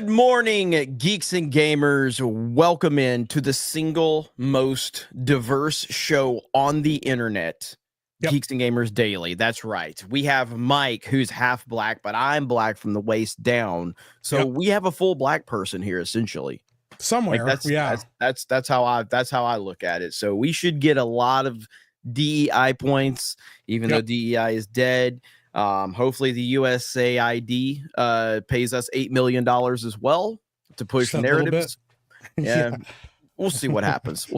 Good morning, geeks and gamers. Welcome in to the single most diverse show on the internet, Geeks and Gamers Daily. That's right. We have Mike, who's half black, but I'm black from the waist down. So we have a full black person here, essentially. Somewhere, that's how I look at it. So we should get a lot of DEI points, even though DEI is dead. Hopefully the USAID pays us $8 million as well to push narratives. Yeah. We'll see what happens.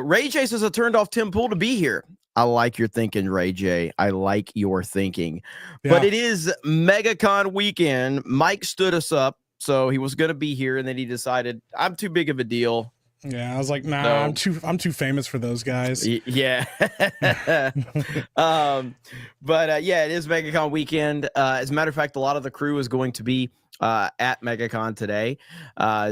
Ray J says I turned off Tim Pool to be here. I like your thinking, Ray J. I like your thinking. But it is MegaCon weekend. Mike stood us up, so he was going to be here, and then he decided I'm too big of a deal. Yeah, I was like, nah, so, I'm too famous for those guys. Yeah. But it is MegaCon weekend. As a matter of fact, a lot of the crew is going to be at MegaCon today.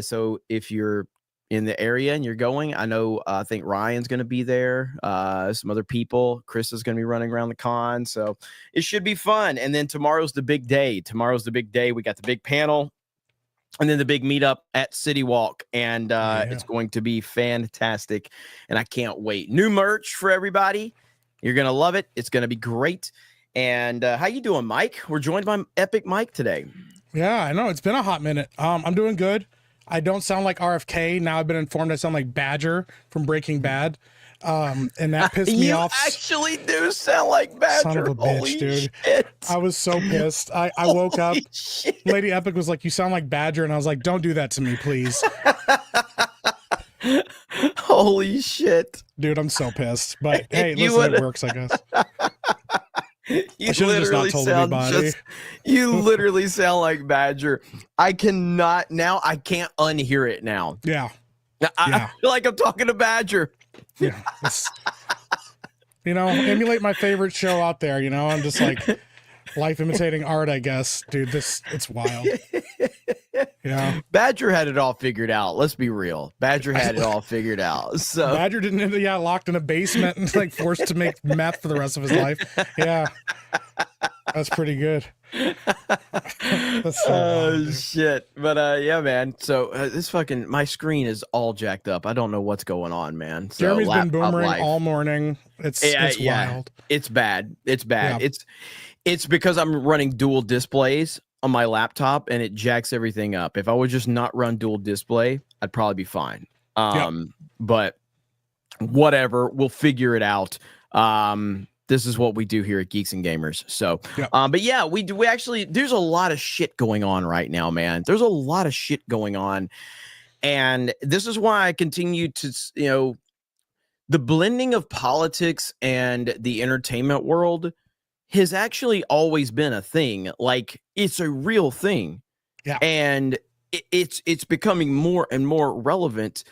So if you're in the area and you're going, I think Ryan's going to be there. Some other people. Chris is going to be running around the con. So it should be fun. And then tomorrow's the big day. We got the big panel. And then the big meetup at City Walk, and it's going to be fantastic, and I can't wait. New merch for everybody. You're going to love it. It's going to be great. And how you doing, Mike? We're joined by Epic Mike today. Yeah, I know. It's been a hot minute. I'm doing good. I don't sound like RFK. Now I've been informed I sound like Badger from Breaking Bad. And that pissed me off. You actually do sound like Badger. Son of a bitch, dude. Shit. I was so pissed. I woke up. Shit. Lady Epic was like, you sound like Badger. And I was like, don't do that to me, please. Holy shit. Dude, I'm so pissed. But hey, listen, it works, I guess. You literally sound like Badger. I can't unhear it now. Yeah. I feel like I'm talking to Badger. Yeah, emulate my favorite show out there. I'm just like life imitating art, I guess. Dude, it's wild. Yeah, Badger had it all figured out. Let's be real. Badger had it all figured out. So Badger didn't end up locked in a basement and like forced to make meth for the rest of his life. Yeah, that's pretty good. That's so wild, shit. But yeah, man. So my screen is all jacked up. I don't know what's going on, man. So, Jeremy's been boomering all morning. It's wild. It's bad. Yeah. It's because I'm running dual displays on my laptop and it jacks everything up. If I would just not run dual display, I'd probably be fine. But whatever, we'll figure it out. This is what we do here at Geeks and Gamers. So, but yeah, we actually, there's a lot of shit going on right now, man. There's a lot of shit going on. And this is why I continue to, the blending of politics and the entertainment world has actually always been a thing. Like, it's a real thing. Yeah. And it's becoming more and more relevant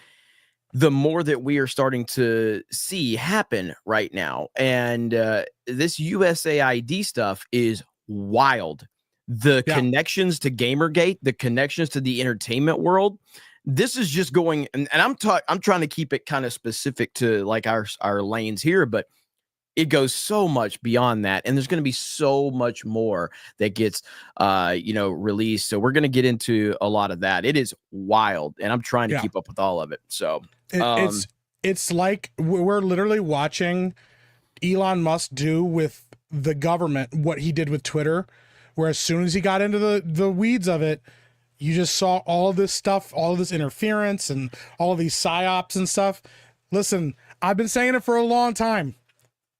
the more that we are starting to see happen right now. And this USAID stuff is wild. The connections to Gamergate, the connections to the entertainment world, this is just going, and I'm trying to keep it kind of specific to like our lanes here, but it goes so much beyond that, and there's going to be so much more that gets released. So we're going to get into a lot of that. It is wild, and I'm trying to keep up with all of it. So it's like we're literally watching Elon Musk do with the government what he did with Twitter, where as soon as he got into the weeds of it, you just saw all of this stuff, all of this interference and all of these psyops and stuff. Listen, I've been saying it for a long time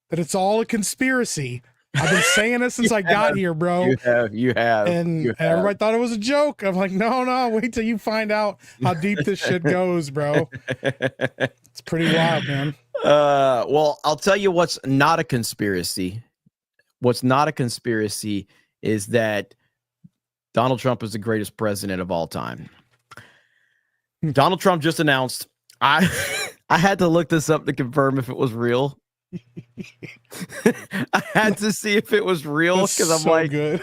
that it's all a conspiracy. I've been saying it since I got here, bro. You have. And everybody thought it was a joke. I'm like, no, wait till you find out how deep this shit goes, bro. It's pretty wild, man. Well, I'll tell you what's not a conspiracy. What's not a conspiracy is that Donald Trump is the greatest president of all time. Donald Trump just announced, I had to look this up to confirm if it was real. I had to see if it was real because I'm so like, good.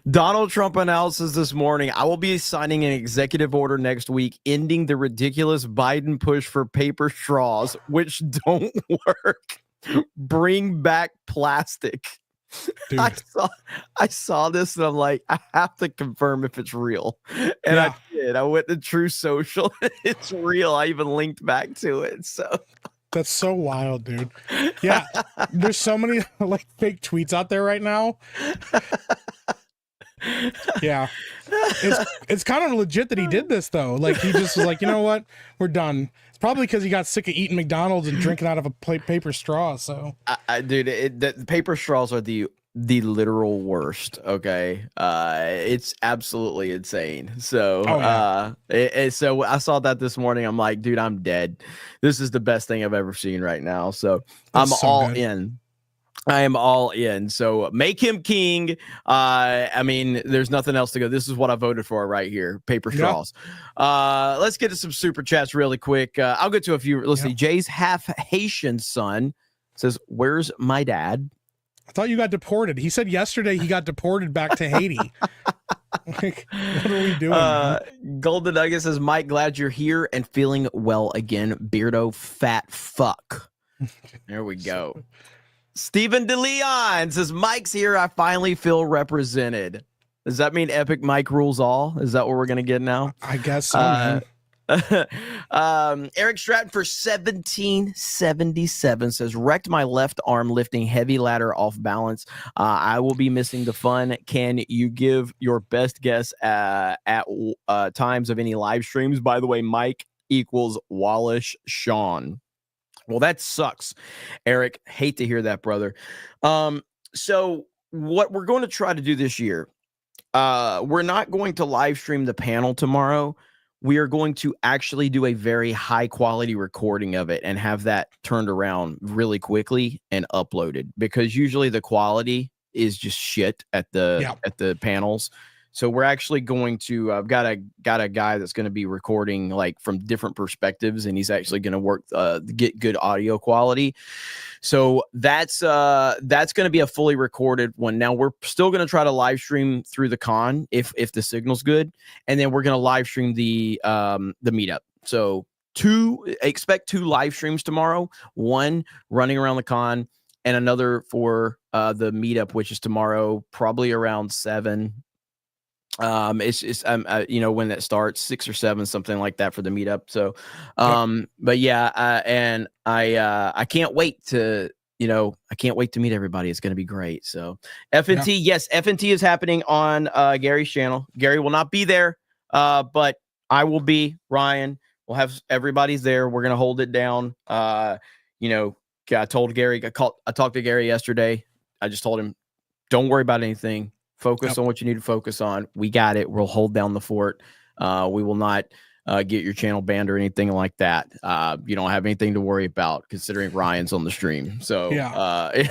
Donald Trump announces this morning, I will be signing an executive order next week ending the ridiculous Biden push for paper straws, which don't work. Bring back plastic. dude. I saw this and I'm like, I have to confirm if it's real. And I did. I went to True Social. It's real. I even linked back to it. So that's so wild, dude. Yeah, there's so many like fake tweets out there right now. Yeah, it's kind of legit that he did this though. Like he just was like, you know what, we're done. It's probably because he got sick of eating McDonald's and drinking out of a paper straw. So, dude, the paper straws are the literal worst. Okay, it's absolutely insane. So, so I saw that this morning. I'm like, dude, I'm dead. This is the best thing I've ever seen right now. So I'm all in. I am all in. So make him king. I mean, there's nothing else to go. This is what I voted for right here. Paper straws. Let's get to some super chats really quick. I'll get to a few. Let's see. Jay's half Haitian son says, "Where's my dad?" I thought you got deported. He said yesterday he got deported back to Haiti. Like, what are we doing? Golden Nugget says, "Mike, glad you're here and feeling well again. Beardo fat fuck." There we go. Stephen DeLeon says, "Mike's here. I finally feel represented." Does that mean Epic Mike rules all? Is that what we're going to get now? I guess so, man. Eric Stratton for 1777 says, "Wrecked my left arm lifting heavy ladder off balance. I will be missing the fun. Can you give your best guess at times of any live streams?" By the way, Mike equals Wallace Shawn. Well, that sucks, Eric. Hate to hear that, brother. So what we're going to try to do this year, we're not going to live stream the panel tomorrow. We are going to actually do a very high quality recording of it and have that turned around really quickly and uploaded, because usually the quality is just shit at the panels. So we're actually going to, I've got a guy that's going to be recording like from different perspectives, and he's actually going to work, get good audio quality. So that's going to be a fully recorded one. Now we're still going to try to live stream through the con if the signal's good. And then we're going to live stream the meetup. So expect 2 live streams tomorrow, one running around the con and another for the meetup, which is tomorrow, probably around 7. It's when that starts, 6 or 7, something like that for the meetup. So but yeah, and I can't wait to meet everybody. It's going to be great. So FNT, yes, FNT is happening on Gary's channel. Gary will not be there, but I will be. Ryan will have, everybody's there. We're going to hold it down. I told Gary, I talked to Gary yesterday. I just told him, don't worry about anything. Focus on what you need to focus on. We got it. We'll hold down the fort. We will not get your channel banned or anything like that. You don't have anything to worry about considering Ryan's on the stream. So, Ryan,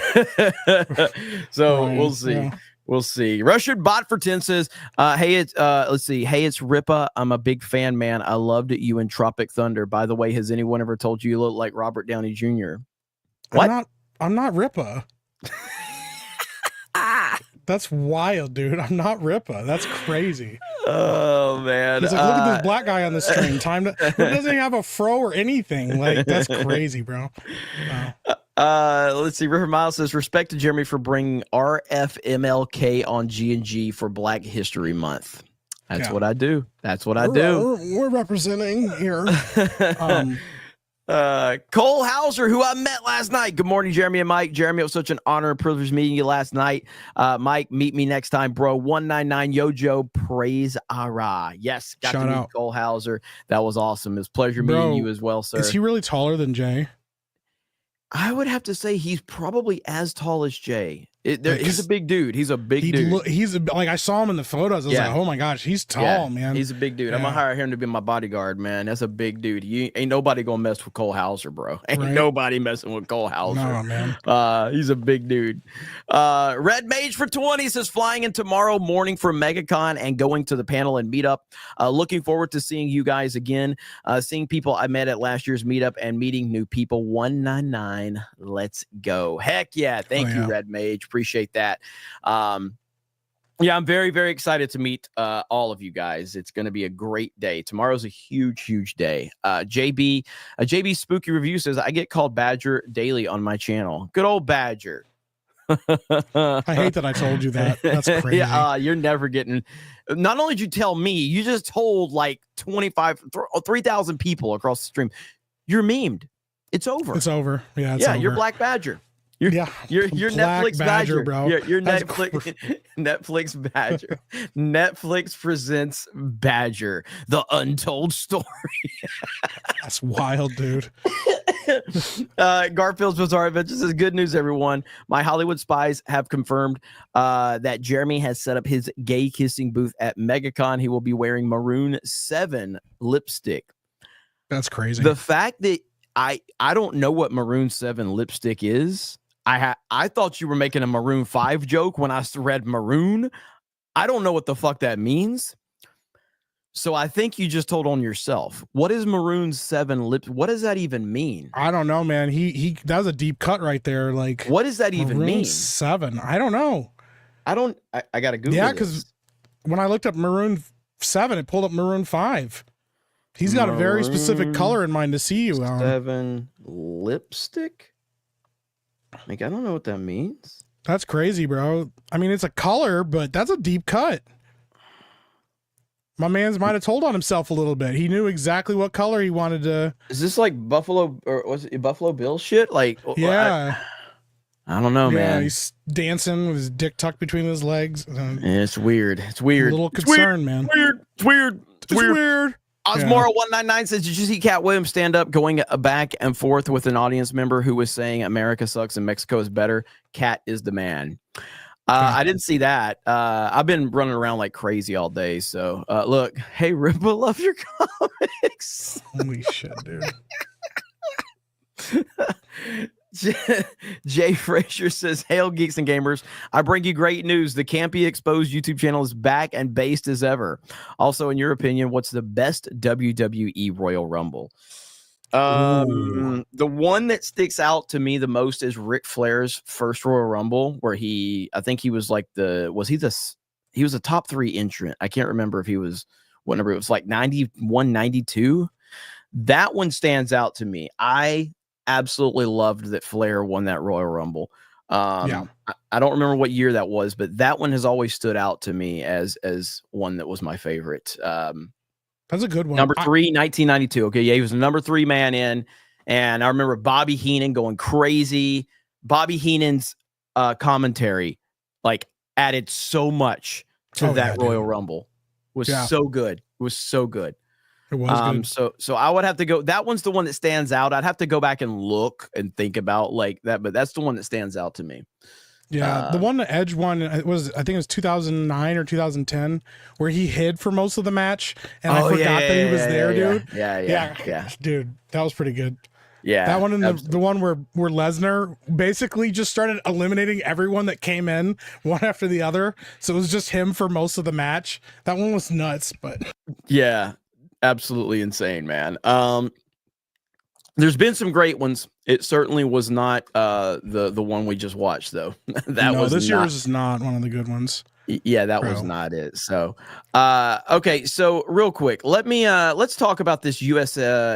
we'll see. Yeah. We'll see. Russian Bot for 10 says, hey, it's Ripa. I'm a big fan, man. I loved you in Tropic Thunder. By the way, has anyone ever told you look like Robert Downey Jr.? What? I'm not Ripa. That's wild, dude. I'm not Ripa. That's crazy. Oh, man. He's like, look at this black guy on the stream. He doesn't even have a fro or anything. Like, that's crazy, bro. Wow. Let's see. River Miles says, respect to Jeremy for bringing RFMLK on G&G for Black History Month. That's what I do. That's what I do. We're representing here. Cole Hauser, who I met last night. Good morning, Jeremy and Mike. Jeremy, it was such an honor and privilege meeting you last night. Mike, meet me next time, bro. 199 Yojo, praise Ara. Yes, got to meet Cole Hauser. That was awesome. It was a pleasure meeting you as well, sir. Is he really taller than Jay? I would have to say he's probably as tall as Jay. He's a big dude. He's a big dude. He's like, I saw him in the photos. I was like, oh my gosh, he's tall, man. He's a big dude. I'm gonna hire him to be my bodyguard, man. That's a big dude. Ain't nobody gonna mess with Cole Hauser, bro. Ain't nobody messing with Cole Hauser. No, man. He's a big dude. Red Mage for 20 says, flying in tomorrow morning for MegaCon and going to the panel and meetup. Looking forward to seeing you guys again. Seeing people I met at last year's meetup and meeting new people. 199. Let's go. Heck yeah. Thank you, Red Mage. Appreciate that. Yeah, I'm very, very excited to meet all of you guys. It's going to be a great day. Tomorrow's a huge, huge day. JB Spooky Review says, I get called Badger daily on my channel. Good old Badger. I hate that I told you that. That's crazy. Yeah, you're never getting. Not only did you tell me, you just told like 3,000 people across the stream. You're memed. It's over. It's over. Yeah, it's yeah. over. You're Black Badger. You're Black Netflix Badger, bro. You're Netflix Netflix Badger. Netflix presents Badger, the untold story. That's wild, dude. Garfield's Bizarre Adventures says, good news, everyone. My Hollywood spies have confirmed that Jeremy has set up his gay kissing booth at MegaCon. He will be wearing Maroon 7 lipstick. That's crazy. The fact that I don't know what Maroon 7 lipstick is. I thought you were making a Maroon 5 joke when I read Maroon. I don't know what the fuck that means. So I think you just told on yourself. What is Maroon 7 lip? What does that even mean? I don't know, man. He that was a deep cut right there. Like, what does that even Maroon mean? 7. I don't know. I gotta Google. Yeah, because when I looked up Maroon 7, it pulled up Maroon 5. He's got a very specific color in mind to see you on. 7 lipstick. Like, I don't know what that means. That's crazy, bro. I mean, it's a color, but that's a deep cut. My man's might have told on himself a little bit. He knew exactly what color he wanted to. Is this like Buffalo, or was it Buffalo Bill shit? Like, yeah. I don't know, man. He's dancing with his dick tucked between his legs. It's weird. It's weird. A little concerned, man. It's weird. Osmora199 says, did you see Cat Williams stand up going back and forth with an audience member who was saying America sucks and Mexico is better? Cat is the man. I didn't see that. I've been running around like crazy all day. So look, hey, Ripple, love your comics. Holy shit, dude. Jay Frazier says, hail Geeks and Gamers. I bring you great news. The Campy Exposed YouTube channel is back and based as ever. Also, in your opinion, what's the best WWE Royal Rumble? The one that sticks out to me the most is Ric Flair's first Royal Rumble, where I think he was like he was a top 3 entrant. I can't remember if he was what number. It was like 91, 92. That one stands out to me. I absolutely loved that Flair won that Royal Rumble. I don't remember what year that was, but that one has always stood out to me as one that was my favorite. That's a good one. Number 3, 1992. Okay, yeah, he was the number 3 man in, and I remember Bobby Heenan going crazy. Bobby Heenan's commentary like added so much to that Royal Rumble. It was so good. It was so good. It was good. So I would have to go. That one's the one that stands out. I'd have to go back and look and think about like that, but that's the one that stands out to me. Yeah, the one, the Edge one, I think it was 2009 or 2010, where he hid for most of the match, and I forgot that he was there, dude. Yeah, dude, that was pretty good. Yeah, that one, and the one where Lesnar basically just started eliminating everyone that came in one after the other, so it was just him for most of the match. That one was nuts, but yeah, absolutely insane, man. There's been some great ones. It certainly was not the one we just watched, though. This year's is not one of the good ones. Yeah, that was not it. So, okay. So real quick, let's talk about this USAID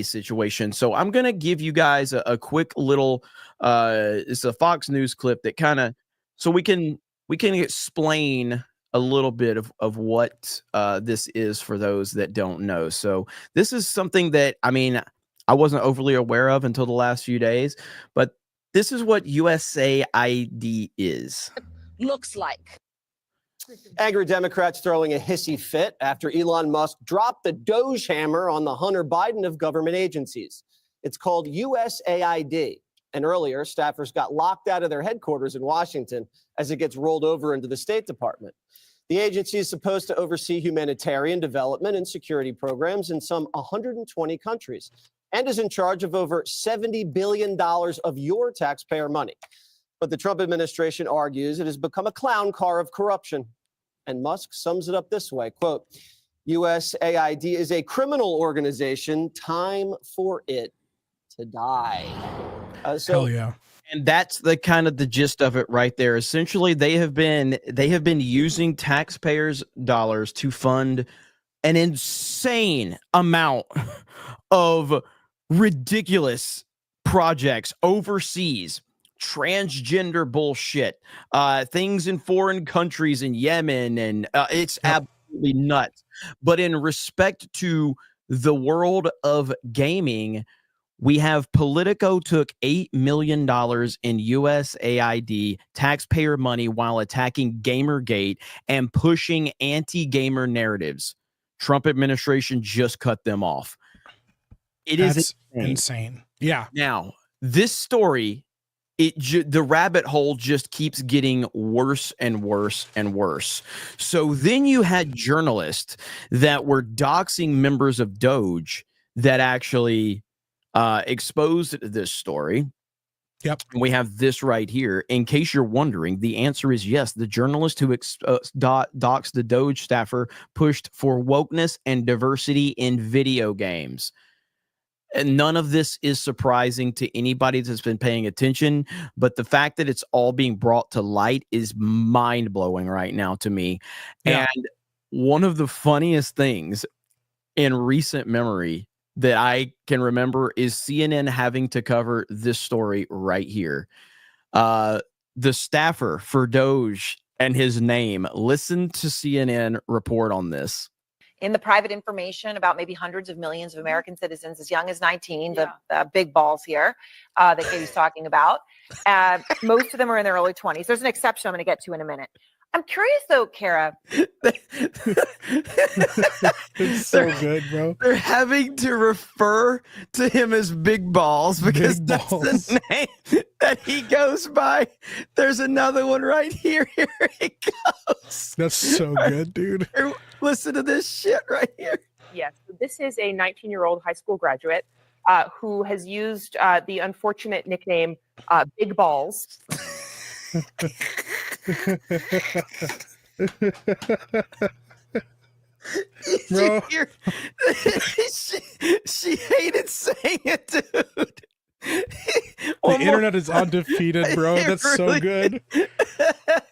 situation. So I'm going to give you guys a quick little, it's a Fox News clip that kind of, so we can explain a little bit of what this is for those that don't know. So this is something that, I mean, I wasn't overly aware of until the last few days, but this is what USAID is. Looks like. Angry Democrats throwing a hissy fit after Elon Musk dropped the Doge hammer on the Hunter Biden of government agencies. It's called USAID. And earlier, staffers got locked out of their headquarters in Washington as it gets rolled over into the State Department. The agency is supposed to oversee humanitarian development and security programs in some 120 countries and is in charge of over $70 billion of your taxpayer money. But the Trump administration argues it has become a clown car of corruption. And Musk sums it up this way, quote, USAID is a criminal organization, time for it to die. Hell yeah. And that's the kind of the gist of it right there. Essentially, they have been using taxpayers' dollars to fund an insane amount of ridiculous projects overseas, transgender bullshit, things in foreign countries in Yemen, and it's absolutely nuts. But in respect to the world of gaming, we have Politico took $8 million in USAID taxpayer money while attacking Gamergate and pushing anti-gamer narratives. Trump administration just cut them off. That's insane. Yeah. Now, this story, the rabbit hole just keeps getting worse and worse and worse. So then you had journalists that were doxing members of Doge that actually exposed this story. Yep. We have this right here. In case you're wondering, the answer is yes. The journalist who doxed the Doge staffer pushed for wokeness and diversity in video games. And none of this is surprising to anybody that's been paying attention, but the fact that it's all being brought to light is mind-blowing right now to me. Yeah. And one of the funniest things in recent memory that I can remember is CNN having to cover this story right here. The staffer for Doge and his name. Listen to CNN report on this. In the private information about maybe hundreds of millions of American citizens as young as 19, the big balls here that Katie's talking about. Most of them are in their early 20s. There's an exception I'm going to get to in a minute. I'm curious though, Kara. It's so good, bro. They're having to refer to him as Big Balls because that's the name that he goes by. There's another one right here. Here it goes. That's so good, dude. Listen to this shit right here. Yes, this is a 19-year-old high school graduate who has used the unfortunate nickname Big Balls. Bro. she hated saying it, dude. The internet is undefeated, bro. That's really so good.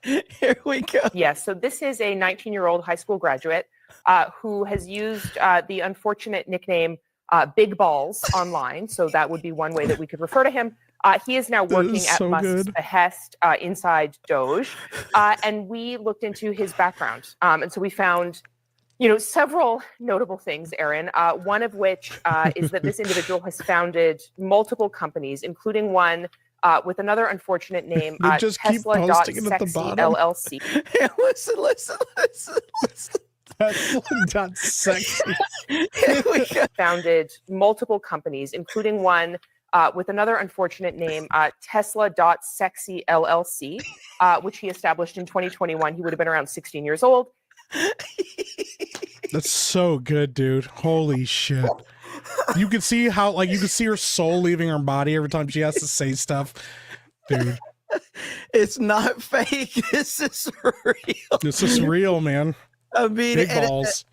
Here we go. Yes, so this is a 19-year-old high school graduate who has used the unfortunate nickname Big Balls online. So that would be one way that we could refer to him. He is now working at Musk's behest inside Doge. And we looked into his background. And so we found, several notable things, Aaron, one of which is that this individual has founded multiple companies, including one with another unfortunate name, Tesla.sexy LLC. Hey, listen. Tesla.sexy. Founded multiple companies, including one with another unfortunate name, Tesla.sexy LLC, which he established in 2021. He would have been around 16 years old. That's so good, dude. Holy shit. You can see how, you can see her soul leaving her body every time she has to say stuff. Dude. It's not fake. This is real. This is real, man. I mean, Big balls.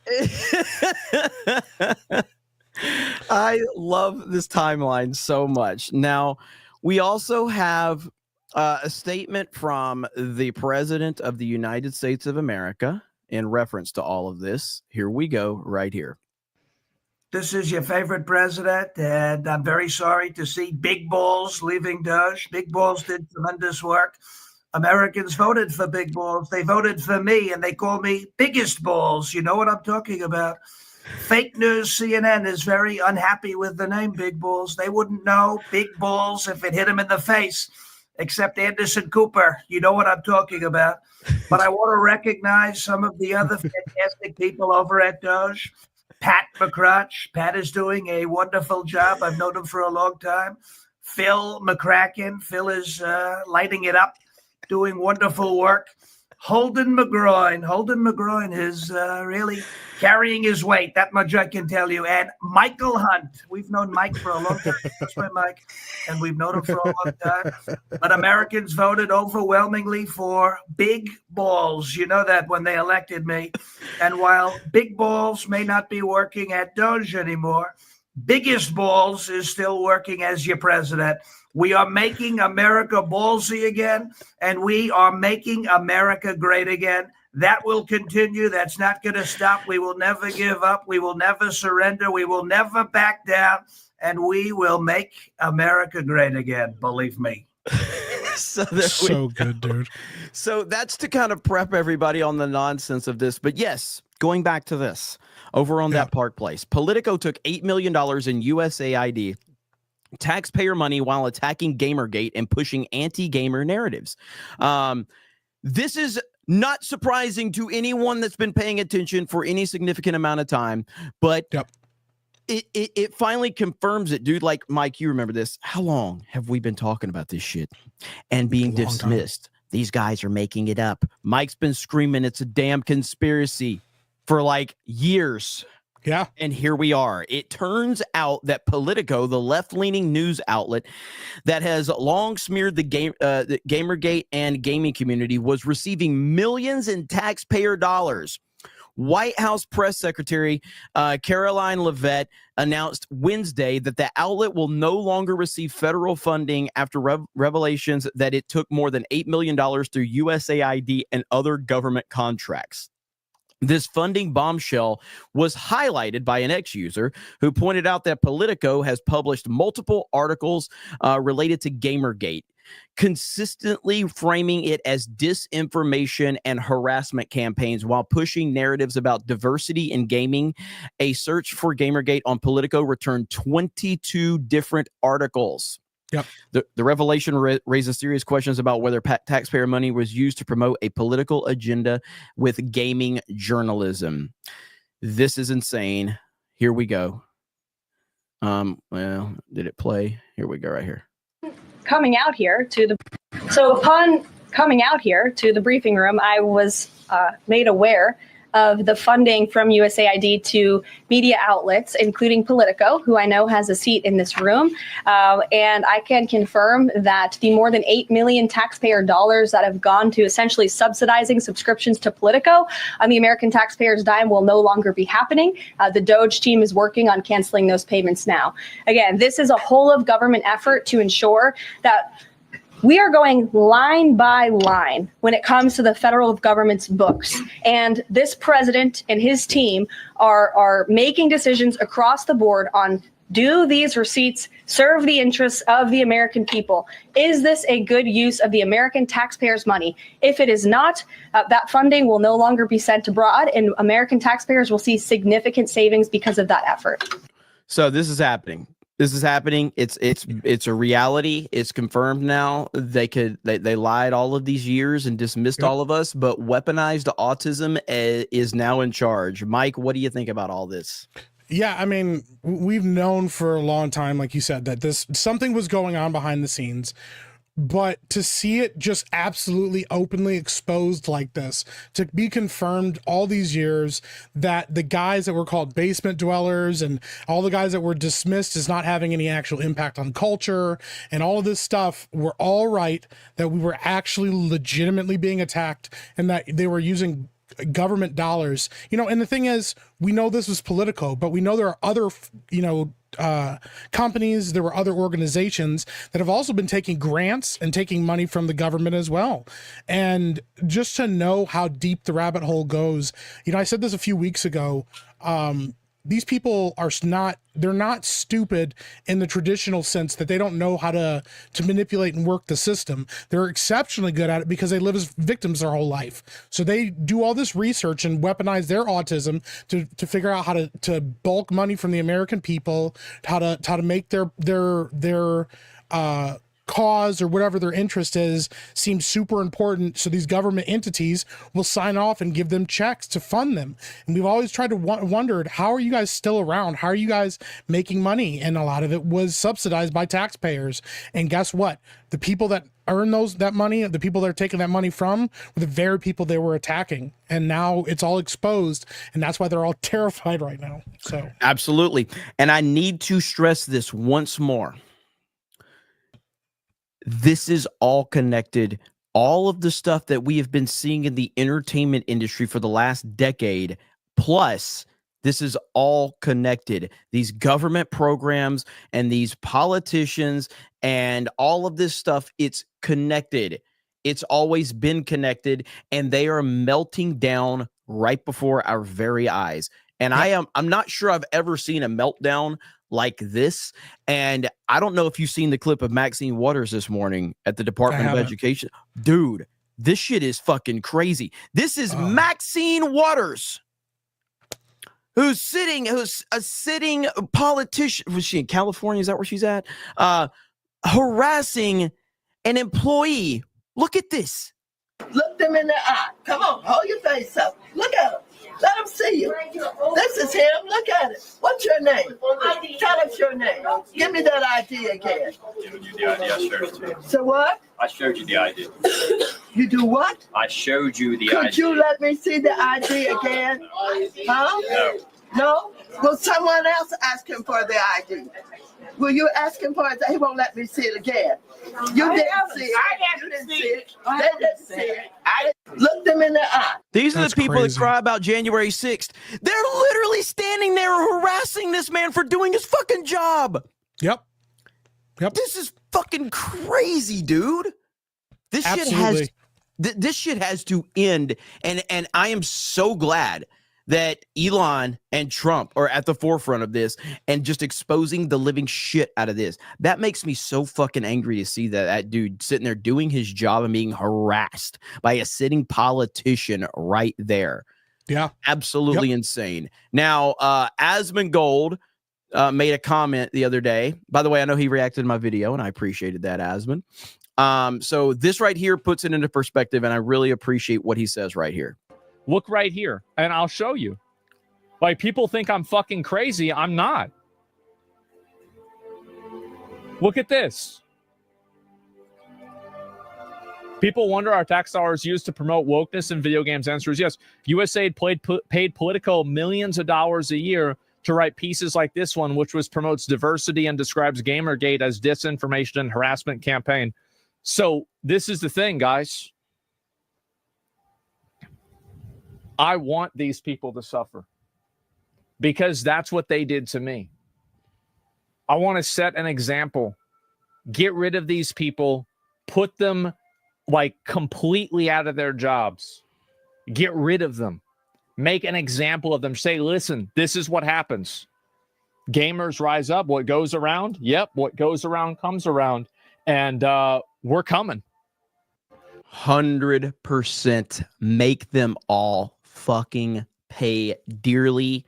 I love this timeline so much. Now, we also have a statement from the President of the United States of America in reference to all of this. Here we go, right here. This is your favorite president, and I'm very sorry to see Big Balls leaving Doge. Big Balls did tremendous work. Americans voted for Big Balls. They voted for me, and they call me Biggest Balls. You know what I'm talking about. Fake news CNN is very unhappy with the name Big Balls. They wouldn't know Big Balls if it hit them in the face, except Anderson Cooper. You know what I'm talking about. But I want to recognize some of the other fantastic people over at Doge. Pat McCrutch. Pat is doing a wonderful job. I've known him for a long time. Phil McCracken. Phil is lighting it up, doing wonderful work. Holden McGroin is really carrying his weight. That much I can tell you. And Michael Hunt. We've known Mike for a long time. That's my Mike. And we've known him for a long time. But Americans voted overwhelmingly for Big Balls. You know that when they elected me. And while Big Balls may not be working at Doge anymore, Biggest Balls is still working as your president. We are making America ballsy again, and we are making America great again. That will continue. That's not going to stop. We will never give up. We will never surrender. We will never back down, and we will make America great again. Believe me. So good, dude. So that's to kind of prep everybody on the nonsense of this. But yes, going back to this, over on that Park Place, Politico took $8 million in USAID taxpayer money while attacking Gamergate and pushing anti-gamer narratives. This is not surprising to anyone that's been paying attention for any significant amount of time, but it finally confirms it, dude. Like, Mike, you remember this. How long have we been talking about this shit and being dismissed? These guys are making it up. Mike's been screaming it's a damn conspiracy for like years. Yeah. And here we are. It turns out that Politico, the left-leaning news outlet that has long smeared the Gamergate and gaming community, was receiving millions in taxpayer dollars. White House Press Secretary Caroline Leavitt announced Wednesday that the outlet will no longer receive federal funding after revelations that it took more than $8 million through USAID and other government contracts. This funding bombshell was highlighted by an ex-user who pointed out that Politico has published multiple articles related to Gamergate, consistently framing it as disinformation and harassment campaigns while pushing narratives about diversity in gaming. A search for Gamergate on Politico returned 22 different articles. Yep. The revelation raises serious questions about whether taxpayer money was used to promote a political agenda with gaming journalism. This is insane. Here we go. Well, did it play? Here we go, right here. Upon coming out here to the briefing room, I was made aware of the funding from USAID to media outlets, including Politico, who I know has a seat in this room. And I can confirm that the more than $8 million taxpayer dollars that have gone to essentially subsidizing subscriptions to Politico on the American taxpayers' dime will no longer be happening. The Doge team is working on canceling those payments now. Again, this is a whole of government effort to ensure that we are going line by line when it comes to the federal government's books. And this president and his team are making decisions across the board on, do these receipts serve the interests of the American people? Is this a good use of the American taxpayers' money? If it is not, that funding will no longer be sent abroad, and American taxpayers will see significant savings because of that effort. So this is happening. This is happening. It's a reality. It's confirmed now. They lied all of these years and dismissed all of us, but weaponized autism is now in charge. Mike, what do you think about all this? Yeah, I mean, we've known for a long time, like you said, that something was going on behind the scenes. But to see it just absolutely openly exposed like this, to be confirmed all these years that the guys that were called basement dwellers and all the guys that were dismissed as not having any actual impact on culture and all of this stuff were all right, that we were actually legitimately being attacked and that they were using government dollars, and the thing is, we know this was Politico, but we know there are other, companies, there were other organizations that have also been taking grants and taking money from the government as well. And just to know how deep the rabbit hole goes, I said this a few weeks ago, these people they're not stupid in the traditional sense that they don't know how to manipulate and work the system. They're exceptionally good at it because they live as victims their whole life. So they do all this research and weaponize their autism to figure out how to bulk money from the American people, how to make their cause or whatever their interest is seems super important, so these government entities will sign off and give them checks to fund them. And we've always tried to wondered, how are you guys still around? How are you guys making money? And a lot of it was subsidized by taxpayers. And guess what? The people that earn that money, the people that are taking that money from, were the very people they were attacking. And now it's all exposed, and that's why they're all terrified right now. So absolutely. And I need to stress this once more. This is all connected. All of the stuff that we have been seeing in the entertainment industry for the last decade, plus this is all connected. These government programs and these politicians and all of this stuff, it's connected. It's always been connected, and they are melting down right before our very eyes. And I'm not sure I've ever seen a meltdown like this. And I don't know if you've seen the clip of Maxine Waters this morning at the Department of Education. Dude, this shit is fucking crazy. This is Maxine Waters, who's a sitting politician. Was she in California? Is that where she's at? Harassing an employee. Look at this. Look them in the eye. Come on, hold your face up. Look at him. Let them see you. This is him. Look at it. What's your name? Tell us your name. Give me that ID again. Showed you the ID. I showed it to you. So what? I showed you the ID. You do what? I showed you the ID. Could you let me see the ID again? Huh? No. No? Will someone else ask him for the ID? Will you ask him for it? He won't let me see it again. You didn't see it. You didn't see it. They didn't see it. Look them in the eye. These are the people that cry about January 6th. They're literally standing there harassing this man for doing his fucking job. Yep. This is fucking crazy, dude. This shit has to end. And I am so glad that Elon and Trump are at the forefront of this and just exposing the living shit out of this. That makes me so fucking angry to see that dude sitting there doing his job and being harassed by a sitting politician right there. Yeah. Absolutely insane. Now, Asmongold made a comment the other day. By the way, I know he reacted to my video, and I appreciated that, Asmon. So this right here puts it into perspective, and I really appreciate what he says right here. Look right here, and I'll show you. Like, people think I'm fucking crazy. I'm not. Look at this. People wonder, are tax dollars used to promote wokeness in video games? Answer is yes. USAID paid Politico millions of dollars a year to write pieces like this one, which promotes diversity and describes Gamergate as disinformation and harassment campaign. So this is the thing, guys. I want these people to suffer because that's what they did to me. I want to set an example. Get rid of these people. Put them like completely out of their jobs. Get rid of them. Make an example of them. Say, listen, this is what happens. Gamers rise up. What goes around? Yep. What goes around comes around. And we're coming. 100% make them all fucking pay dearly.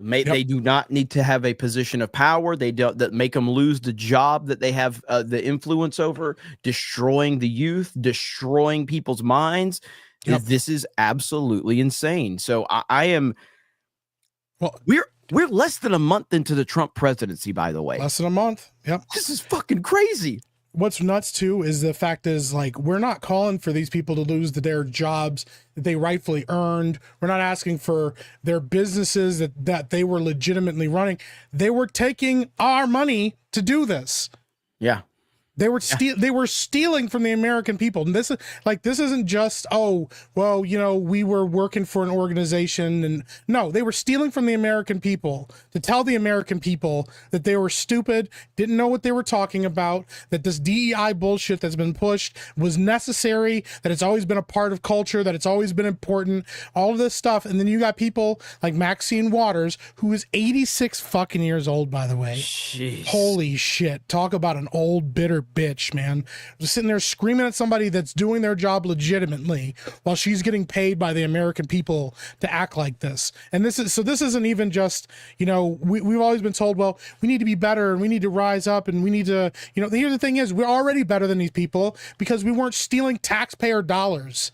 They do not need to have a position of power. They don't that make them lose the job that they have the influence over, destroying the youth, destroying people's minds. This is absolutely insane. So I am. Well, we're less than a month into the Trump presidency, by the way. Less than a month. Yep. This is fucking crazy. What's nuts too is the fact is, like, we're not calling for these people to lose their jobs that they rightfully earned. We're not asking for their businesses that they were legitimately running. They were taking our money to do this. Yeah. They were stealing from the American people. And this isn't just, oh, well, we were working for an organization. And no, they were stealing from the American people to tell the American people that they were stupid, didn't know what they were talking about, that this DEI bullshit that's been pushed was necessary, that it's always been a part of culture, that it's always been important, all of this stuff. And then you got people like Maxine Waters, who is 86 fucking years old, by the way. Jeez. Holy shit. Talk about an old, bitter bitch, man. Just sitting there screaming at somebody that's doing their job legitimately while she's getting paid by the American people to act like this. And this isn't even just, we've always been told, well, we need to be better and we need to rise up and we need to, here's the thing is, we're already better than these people because we weren't stealing taxpayer dollars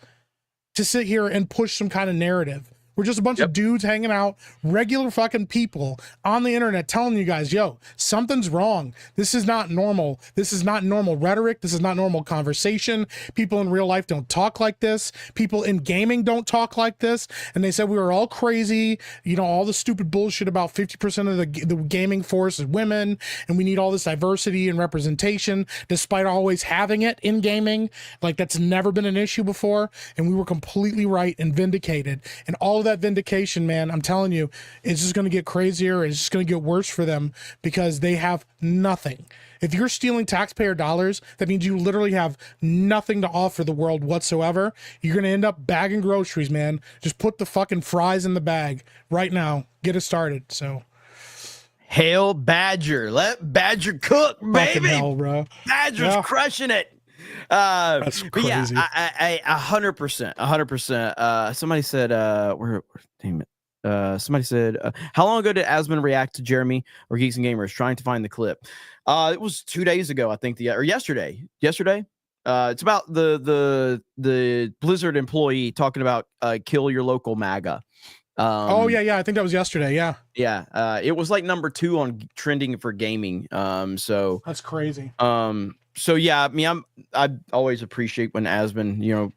to sit here and push some kind of narrative. We're just a bunch of dudes hanging out, regular fucking people on the internet telling you guys, yo, something's wrong. This is not normal. This is not normal rhetoric. This is not normal conversation. People in real life don't talk like this. People in gaming don't talk like this. And they said we were all crazy. All the stupid bullshit about 50% of the gaming force is women. And we need all this diversity and representation despite always having it in gaming. Like, that's never been an issue before. And we were completely right and vindicated. And all follow that vindication, man. I'm telling you, it's just going to get crazier. It's just going to get worse for them because they have nothing. If you're stealing taxpayer dollars, that means you literally have nothing to offer the world whatsoever. You're going to end up bagging groceries, man. Just put the fucking fries in the bag right now. Get it started. So, Hail Badger. Let Badger cook, baby. fucking hell, bro. Badger's crushing it. That's But yeah, crazy. I 100%. Somebody said, damn it. Somebody said, how long ago did Asman react to Jeremy or Geeks and Gamers trying to find the clip? It was 2 days ago, I think, or yesterday. It's about the Blizzard employee talking about kill your local MAGA. Oh yeah, I think that was yesterday. Yeah, it was like number 2 on trending for gaming. So that's crazy. So yeah, I mean, I always appreciate when Asman,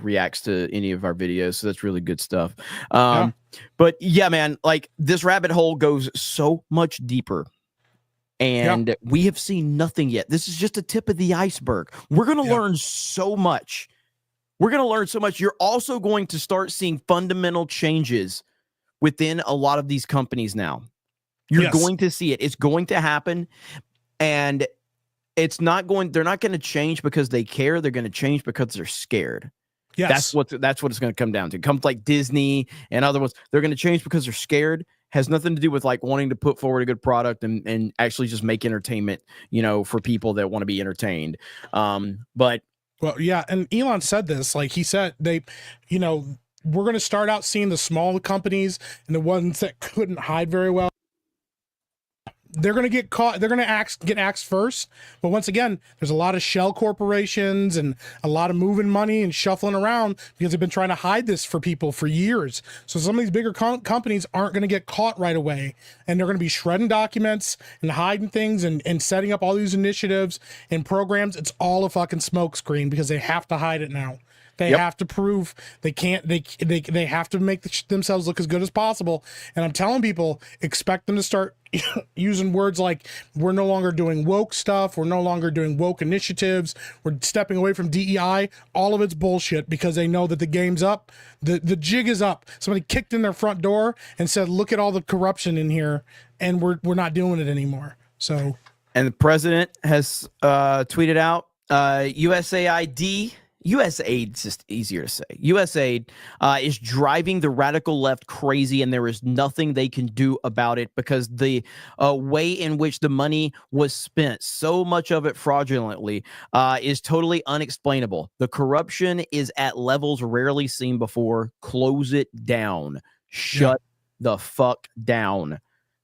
reacts to any of our videos. So that's really good stuff. But yeah, man, like this rabbit hole goes so much deeper. And we have seen nothing yet. This is just a tip of the iceberg. We're going to learn so much. You're also going to start seeing fundamental changes within a lot of these companies now. You're going to see it. It's going to happen. And they're not going to change because they care. They're going to change because they're scared. Yes. That's what it's going to come down to. Come like Disney and other ones. They're going to change because they're scared. Has nothing to do with like wanting to put forward a good product and actually just make entertainment, for people that want to be entertained. But well, yeah. And Elon said this, like he said, we're going to start out seeing the small companies and the ones that couldn't hide very well. They're going to get caught. They're going to get axed first. But once again, there's a lot of shell corporations and a lot of moving money and shuffling around because they've been trying to hide this for people for years. So some of these bigger companies aren't going to get caught right away. And they're going to be shredding documents and hiding things and setting up all these initiatives and programs. It's all a fucking smokescreen because they have to hide it now. They have to prove they can't. They have to make themselves look as good as possible. And I'm telling people, expect them to start using words like we're no longer doing woke stuff. We're no longer doing woke initiatives. We're stepping away from DEI. All of it's bullshit because they know that the game's up. The jig is up. Somebody kicked in their front door and said, "Look at all the corruption in here," and we're not doing it anymore. So, and the president has tweeted out USAID. USAID is just easier to say. USAID is driving the radical left crazy, and there is nothing they can do about it because the way in which the money was spent, so much of it fraudulently, is totally unexplainable. The corruption is at levels rarely seen before. Close it down. Shut the fuck down.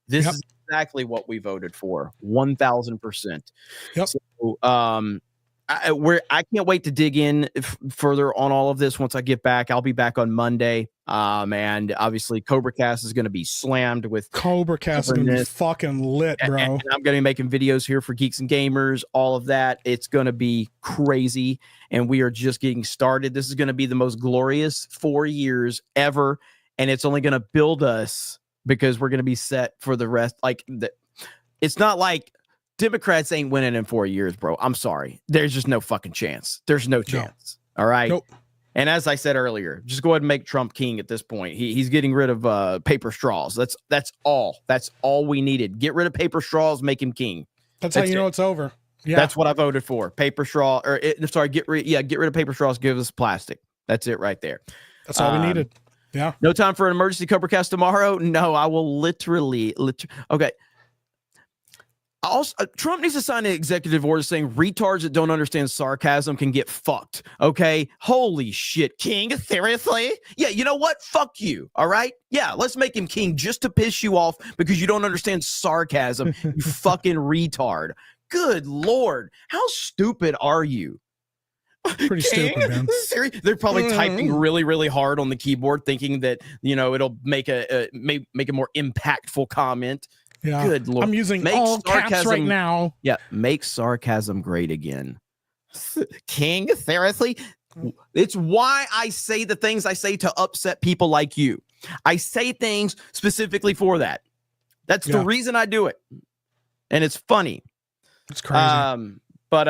This is exactly what we voted for. 1,000%. Yep. So, I can't wait to dig in further on all of this once I get back. I'll be back on Monday. And obviously Cobra Cast is going to be slammed with Cobra Cast is going to be fucking lit, bro. And I'm going to be making videos here for Geeks and Gamers, all of that. It's going to be crazy. And we are just getting started. This is going to be the most glorious 4 years ever. And it's only going to build us because we're going to be set for the rest. It's not like Democrats ain't winning in 4 years, bro. I'm sorry. There's just no fucking chance. There's no chance. No. All right. Nope. And as I said earlier, just go ahead and make Trump king at this point. He's getting rid of paper straws. That's all. That's all we needed. Get rid of paper straws, make him king. That's how you know it's over. Yeah. That's what I voted for. Paper straw get rid of paper straws, give us plastic. That's it right there. That's all we needed. Yeah. No time for an emergency Cobra Cast tomorrow. No, I will literally okay. Also, Trump needs to sign an executive order saying retards that don't understand sarcasm can get fucked. Okay. Holy shit, King. Seriously? Yeah. You know what? Fuck you. All right. Yeah. Let's make him king just to piss you off because you don't understand sarcasm. You fucking retard. Good Lord. How stupid are you? Pretty stupid, man. They're probably typing really, really hard on the keyboard, thinking that it'll make a more impactful comment. Yeah. Good Lord. I'm using all caps right now. Yeah, make sarcasm great again. King, seriously? It's why I say the things I say to upset people like you. I say things specifically for that. That's the reason I do it. And it's funny. It's crazy. But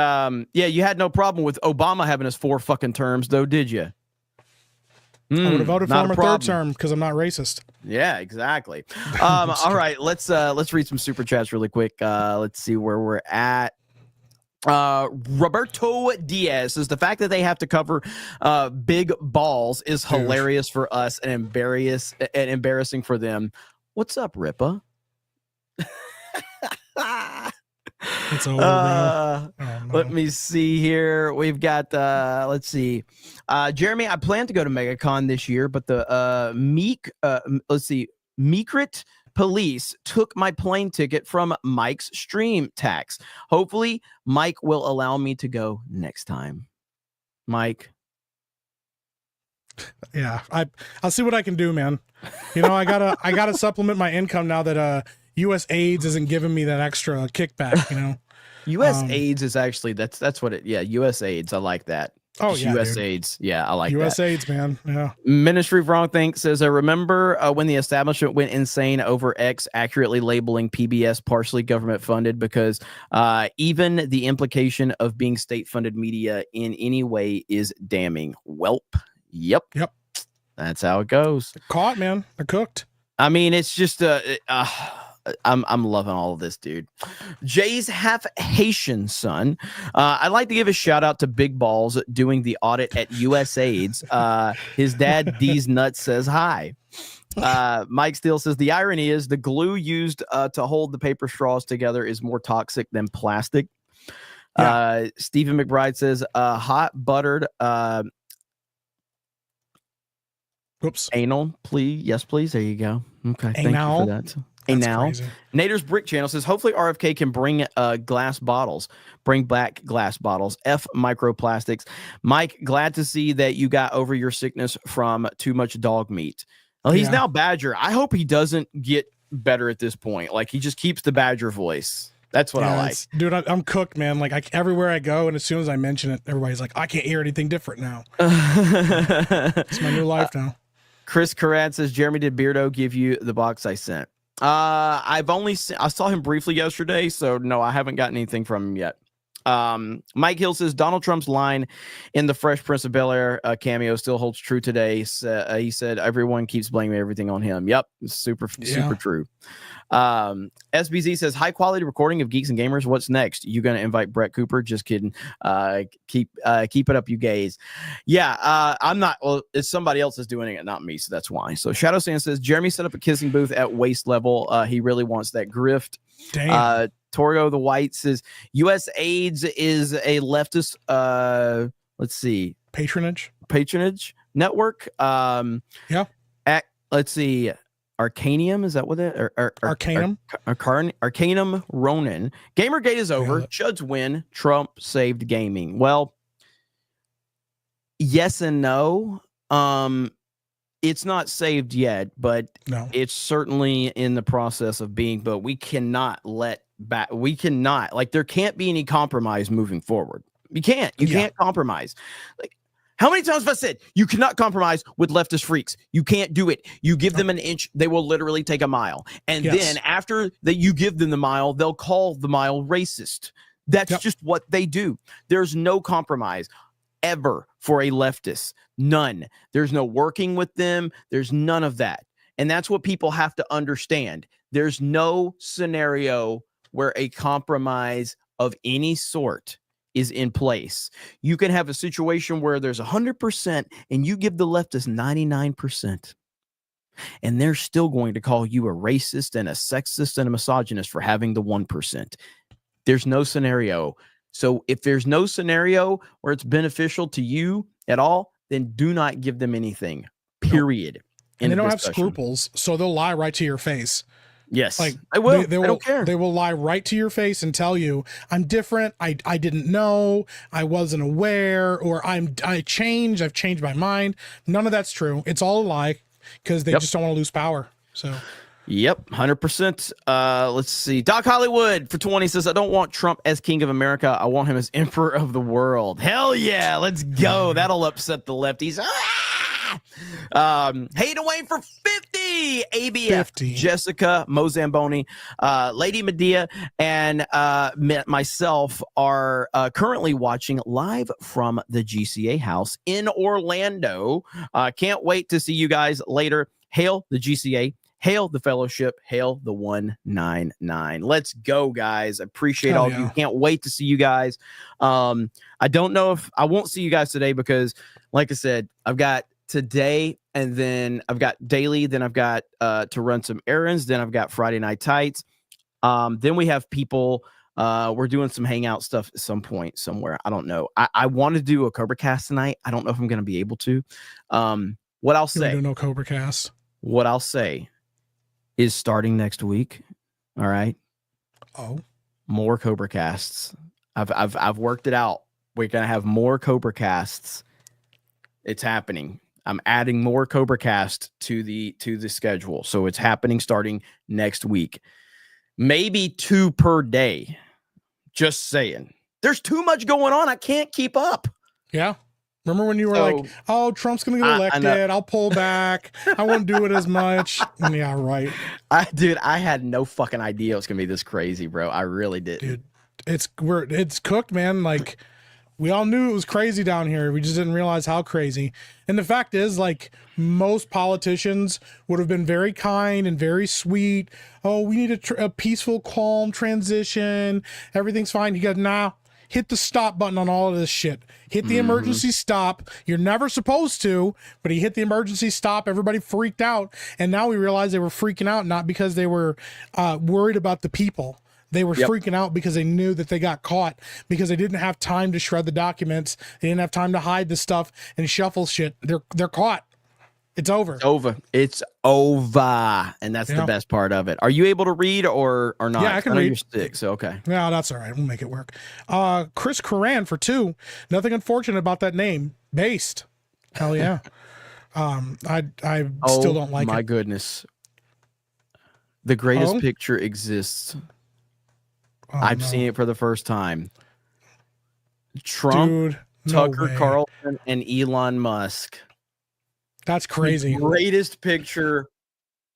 yeah, you had no problem with Obama having his 4 fucking terms, though, did you? I would have voted for not him a a third problem. term because I'm not racist. Yeah, exactly. All right, let's read some super chats really quick. Let's see where we're at. Roberto Diaz says the fact that they have to cover big balls is hilarious for us and embarrassing for them. What's up, Ripa? It's over, bro. Let me see here. We've got let's see. Jeremy, I plan to go to MegaCon this year, but the Meekrit police took my plane ticket from Mike's stream tax. Hopefully, Mike will allow me to go next time. Mike. Yeah, I'll see what I can do, man. You know, I gotta supplement my income now that USAID isn't giving me that extra kickback. You know, USAID is actually that's what it. Yeah, USAID. I like that. Oh Just yeah, USAID. Yeah, I like that. USAID, man. Yeah. Ministry of Wrong Think says, I remember when the establishment went insane over X accurately labeling PBS partially government funded because even the implication of being state funded media in any way is damning. Welp. Yep. That's how it goes. They're caught, man. They're cooked. I mean, it's just I'm loving all of this, dude. Jay's half Haitian son. I'd like to give a shout out to Big Balls doing the audit at USAID. His dad, D's Nuts, says hi. Mike Steele says the irony is the glue used to hold the paper straws together is more toxic than plastic. Yeah. Stephen McBride says hot buttered Whoops. anal, please. Yes, please. There you go. Okay. Thank you Anal? for that. Now, Crazy. Nader's Brick Channel says, hopefully RFK can bring glass bottles, bring back glass bottles, F microplastics. Mike, glad to see that you got over your sickness from too much dog meat. Well, he's now Badger. I hope he doesn't get better at this point. Like, he just keeps the Badger voice. That's what I like. Dude, I'm cooked, man. Like, everywhere I go, and as soon as I mention it, everybody's like, I can't hear anything different now. It's my new life now. Chris Carrad says, Jeremy, did Beardo give you the box I sent? I saw him briefly yesterday, so no, I haven't gotten anything from him yet. Mike Hill says Donald Trump's line in the Fresh Prince of Bel-Air cameo still holds true today. He said everyone keeps blaming everything on him. Yep, super true. SBZ says high quality recording of Geeks and Gamers. What's next? You gonna invite Brett Cooper? Just kidding. Keep it up, you gays. Yeah, I'm not. Well, it's somebody else is doing it, not me. So that's why. So Shadow Sand says Jeremy set up a kissing booth at waist level. He really wants that grift. Damn. Torio the White says USAID is a leftist. Let's see, patronage network. Let's see. Arcanium, is that what that? Arcanum? Arcanum Ronin. Gamergate is over. Chuds win. Trump saved gaming. Well, yes and no. It's not saved yet, but it's certainly in the process of being. But we cannot there can't be any compromise moving forward. You can't compromise. Like, how many times have I said you cannot compromise with leftist freaks? You can't do it. You give them an inch, they will literally take a mile. And then after that you give them the mile, they'll call the mile racist. That's just what they do. There's no compromise ever for a leftist. None. There's no working with them. There's none of that. And that's what people have to understand. There's no scenario where a compromise of any sort is in place. You can have a situation where there's 100% and you give the leftists 99%. And they're still going to call you a racist and a sexist and a misogynist for having the 1%. There's no scenario. So if there's no scenario where it's beneficial to you at all, then do not give them anything, period. And they don't have scruples, so they'll lie right to your face. Yes, like I will. I don't care. They will lie right to your face and tell you, "I'm different. I didn't know. I wasn't aware. Or I've changed my mind." None of that's true. It's all a lie because they just don't want to lose power. So. Yep, 100%. Let's see. Doc Hollywood for 20 says, I don't want Trump as king of America. I want him as emperor of the world. Hell yeah, let's go. That'll upset the lefties. Hey, Dwayne for 50. ABF, 50. Jessica Mozamboni, Lady Medea, and myself are currently watching live from the GCA house in Orlando. Can't wait to see you guys later. Hail the GCA. Hail the fellowship. Hail the 199. Let's go, guys. Appreciate Hell all yeah. you. Can't wait to see you guys. I don't know if I won't see you guys today because, like I said, I've got today and then I've got daily. Then I've got to run some errands. Then I've got Friday Night Tights. Then we have people. We're doing some hangout stuff at some point somewhere. I don't know. I want to do a Cobra Cast tonight. I don't know if I'm going to be able to. What I'll say. No Cobra Cast. What I'll say is starting next week. All right. Oh, more Cobra Casts. I've worked it out. We're gonna have more Cobra Casts. It's happening. I'm adding more Cobra Cast to the schedule, so it's happening starting next week. Maybe 2 per day. Just saying. There's too much going on. I can't keep up. Yeah. Remember when you were like, "Oh, Trump's gonna get elected. I'll pull back. I won't do it as much." Yeah, right. Dude, I had no fucking idea it was gonna be this crazy, bro. I really didn't. Dude, it's cooked, man. Like, we all knew it was crazy down here. We just didn't realize how crazy. And the fact is, like, most politicians would have been very kind and very sweet. Oh, we need a peaceful, calm transition. Everything's fine. You got now. Hit the stop button on all of this shit. Hit the emergency stop. You're never supposed to, but he hit the emergency stop. Everybody freaked out. And now we realize they were freaking out not because they were worried about the people. They were freaking out because they knew that they got caught because they didn't have time to shred the documents. They didn't have time to hide the stuff and shuffle shit. They're caught. It's over. It's over. And that's the best part of it. Are you able to read or not? Yeah, I can read. You're sick, so okay. No, that's all right. We'll make it work. Chris Coran for 2. Nothing unfortunate about that name. Based. Hell yeah. I still don't like it. My goodness. The greatest picture exists. I've seen it for the first time. Trump, Dude, Tucker Carlson, and Elon Musk. That's crazy. The greatest picture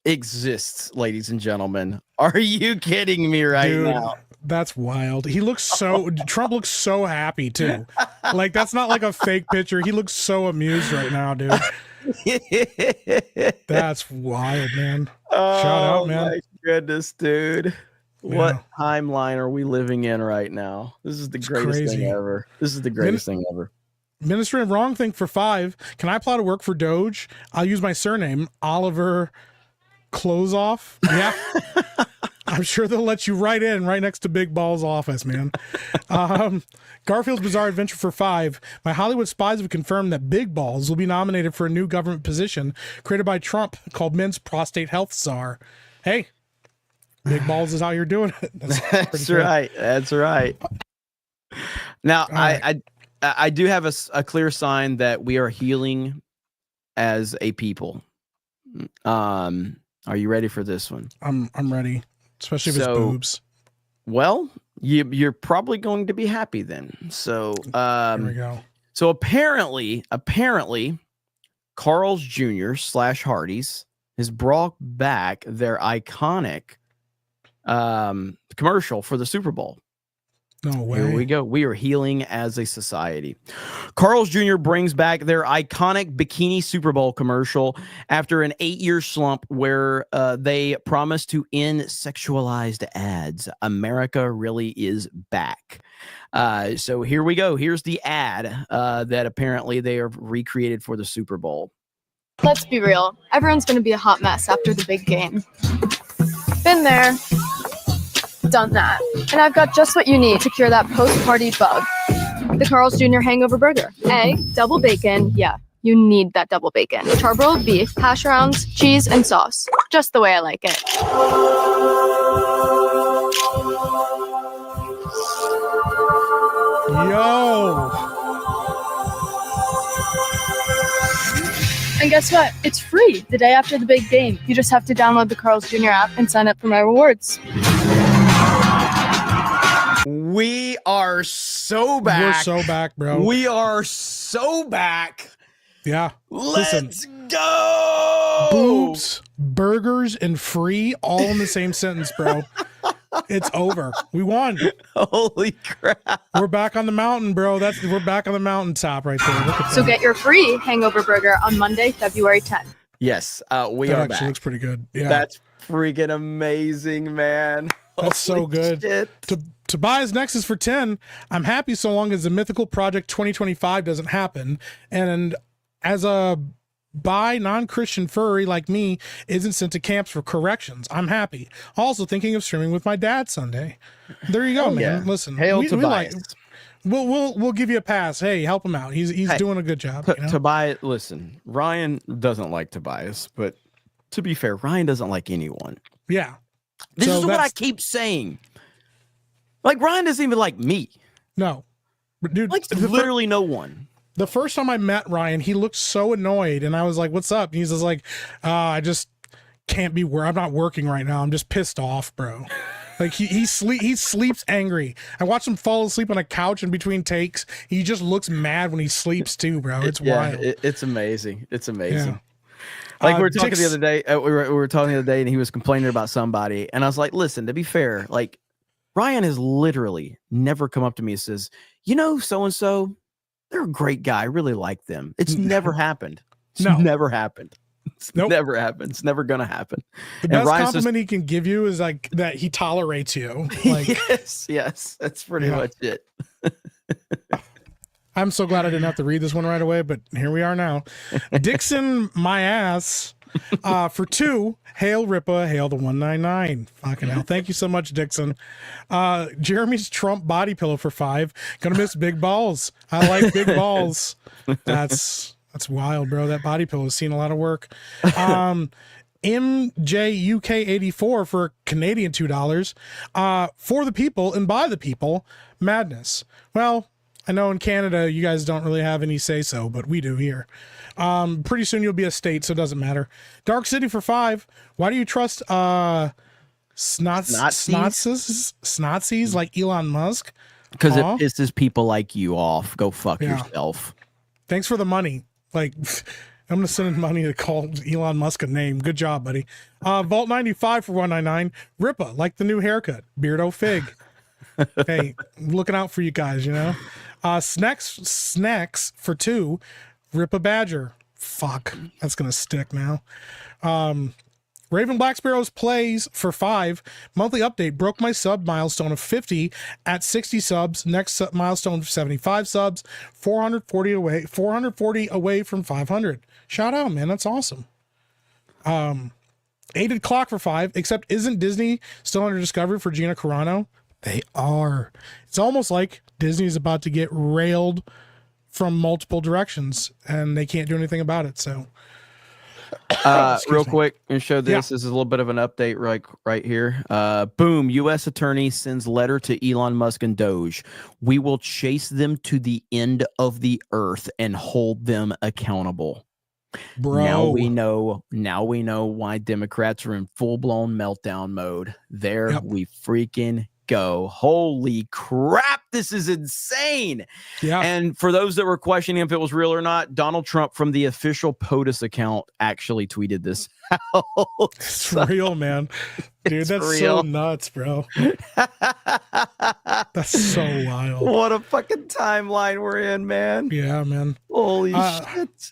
exists, ladies and gentlemen. Are you kidding me now? That's wild. He looks so Trump looks so happy too. Like, that's not like a fake picture. He looks so amused right now, dude. That's wild, man. Shout out, man. My goodness, dude. What timeline are we living in right now? This is the greatest thing ever. This is the greatest thing ever. Ministry of Wrong Thing for 5. Can I apply to work for Doge? I'll use my surname, Oliver Closeoff. Yeah. I'm sure they'll let you right next to Big Ball's office, man. Garfield's Bizarre Adventure for 5. My Hollywood spies have confirmed that Big Balls will be nominated for a new government position created by Trump called Men's Prostate Health Czar. Hey, Big Balls is how you're doing it. That's right. That's right. Now, I do have a clear sign that we are healing as a people. Are you ready for this one? I'm ready, especially if it's boobs. Well, you're probably going to be happy then. So here we go. So apparently, Carl's Jr. / Hardee's has brought back their iconic commercial for the Super Bowl. No way. Here we go. We are healing as a society. Carl's Jr. brings back their iconic bikini Super Bowl commercial after an 8-year slump where they promised to end sexualized ads. America really is back. So here we go. Here's the ad that apparently they have recreated for the Super Bowl. Let's be real. Everyone's going to be a hot mess after the big game. Been there. Done that. And I've got just what you need to cure that post-party bug. The Carl's Jr. Hangover Burger. Egg, double bacon. Yeah, you need that double bacon. Charbroiled beef, hash browns, cheese, and sauce. Just the way I like it. Yo! And guess what? It's free the day after the big game. You just have to download the Carl's Jr. app and sign up for my rewards. We are so back. We're so back, bro. We are so back. Yeah. Let's go. Boobs, burgers, and free all in the same sentence, bro. It's over. We won. Holy crap. We're back on the mountain, bro. We're back on the mountaintop right there. Look at So that. get your free hangover burger on Monday, February 10th. Yes, we That are actually back. looks pretty good. Yeah. That's freaking amazing, man. That's so Holy good. shit. Tobias Nexus for 10. I'm happy so long as the Mythical Project 2025 doesn't happen. And as a bi non-Christian furry like me isn't sent to camps for corrections, I'm happy. Also thinking of streaming with my dad Sunday. There you go, Oh, man. yeah. Listen, Hail we Tobias. we'll give you a pass. Hey, help him out. He's Hey, doing a good job. You know? Tobias, listen, Ryan doesn't like Tobias, but to be fair, Ryan doesn't like anyone. Yeah. This So is what I that's- keep saying. Like, Ryan doesn't even like me. No. But dude, Like, literally no one. the first time I met Ryan, he looked so annoyed, and I was like, "What's up?" And he's just like, "I just can't be where I'm not working right now. I'm just pissed off, bro." Like he sleeps angry. I watched him fall asleep on a couch in between takes. He just looks mad when he sleeps too, bro. It's wild. It's amazing. It's amazing. Yeah. Like we were talking Dix- the other day, we were talking the other day, and he was complaining about somebody, and I was like, "Listen, to be fair, like Ryan has literally never come up to me and says, you know, so and so, they're a great guy. I really like them. It's never happened. It's never happened. It's never happened. It's never gonna happen." The And best Ryan's compliment he can give you is like that he tolerates you. Like, yes, that's pretty much it. I'm so glad I didn't have to read this one right away, but here we are now. Dixon, my ass, for 2. Hail Ripa, hail the 199. Fucking hell. Thank you so much, Dixon. Jeremy's Trump body pillow for 5. Gonna miss big balls. I like big balls. That's wild, bro. That body pillow has seen a lot of work. MJUK84 for Canadian $2. For the people and by the people, madness. Well, I know in Canada you guys don't really have any say so, but we do here. Pretty soon you'll be a state, so it doesn't matter. Dark City for 5. Why do you trust Snotsies like Elon Musk? Because it pisses people like you off. Go fuck yourself. Thanks for the money. Like, I'm gonna send in money to call Elon Musk a name. Good job, buddy. Vault 95 for 199. Ripa, like the new haircut. Beardo Fig. Hey, looking out for you guys, you know. Snacks for 2. Ripa Badger. Fuck, that's gonna stick now. Raven Black Sparrows plays for 5. Monthly update broke my sub milestone of 50 at 60 subs. Next milestone 75 subs. 440 away from 500. Shout out, man. That's awesome. Aided Clock for 5. Except isn't Disney still under discovery for Gina Carano? They are. It's almost like Disney's about to get railed from multiple directions, and they can't do anything about it. So. Real quick and show this. This is a little bit of an update right here. Boom. U.S. attorney sends letter to Elon Musk and Doge. We will chase them to the end of the earth and hold them accountable. Bro. Now we know why Democrats are in full-blown meltdown mode. There we freaking go. Holy crap, this is insane. Yeah. And for those that were questioning if it was real or not, Donald Trump from the official POTUS account actually tweeted this out. It's real, man. Dude, that's real. so nuts, bro. That's so wild. What a fucking timeline we're in, man. Yeah, man. Holy shit.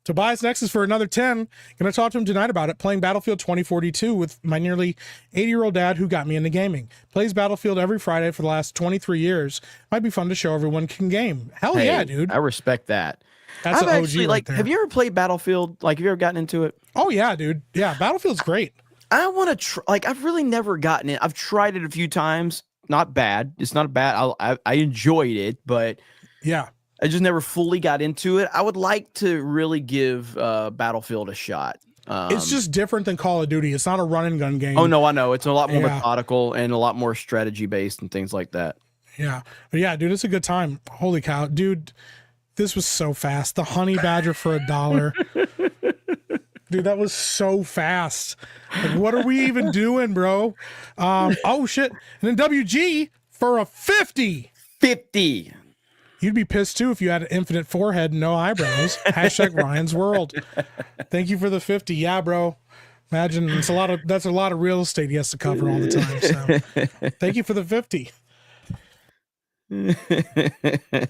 Tobias next is for another 10. Gonna talk to him tonight about it. Playing Battlefield 2042 with my nearly 80-year-old dad who got me into gaming. Plays Battlefield every Friday for the last 23 years. Might be fun to show everyone can game. Hell Hey, yeah, dude. I respect that. That's I've an OG actually right there. have you ever played Battlefield? Like, have you ever gotten into it? Oh yeah, dude. Yeah, Battlefield's great. I want to try. Like, I've really never gotten it. I've tried it a few times. Not bad. It's not bad. I enjoyed it, but yeah, I just never fully got into it. I would like to really give Battlefield a shot. It's just different than Call of Duty. It's not a run and gun game. Oh no, I know. It's a lot more Yeah. methodical and a lot more strategy based and things like that. Yeah. But yeah, dude, it's a good time. Holy cow. Dude, this was so fast. The honey badger for $1. Dude, that was so fast. Like, what are we even doing, bro? Oh shit. And then WG for a 50. 50. You'd be pissed too if you had an infinite forehead and no eyebrows. Hashtag Ryan's World. Thank you for the 50. Yeah, bro. Imagine that's a lot of real estate he has to cover all the time. So thank you for the 50.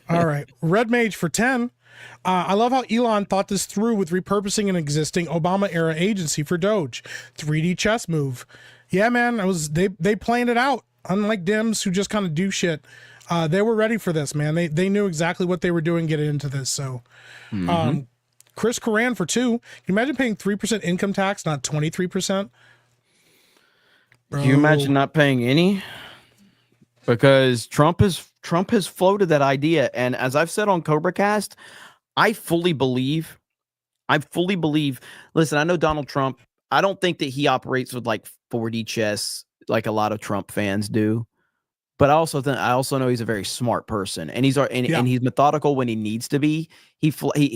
All right. Red Mage for 10. I love how Elon thought this through with repurposing an existing Obama-era agency for Doge. 3D chess move. Yeah, man. They planned it out. Unlike Dims who just kind of do shit. They were ready for this, man. They knew exactly what they were doing getting into this. So, Chris Coran for 2. Can you imagine paying 3% income tax, not 23%? Can you imagine not paying any? Because Trump has floated that idea, and as I've said on CobraCast, I fully believe. Listen, I know Donald Trump. I don't think that he operates with like 4D chess like a lot of Trump fans do. But I also know he's a very smart person, and he's methodical when he needs to be. He flies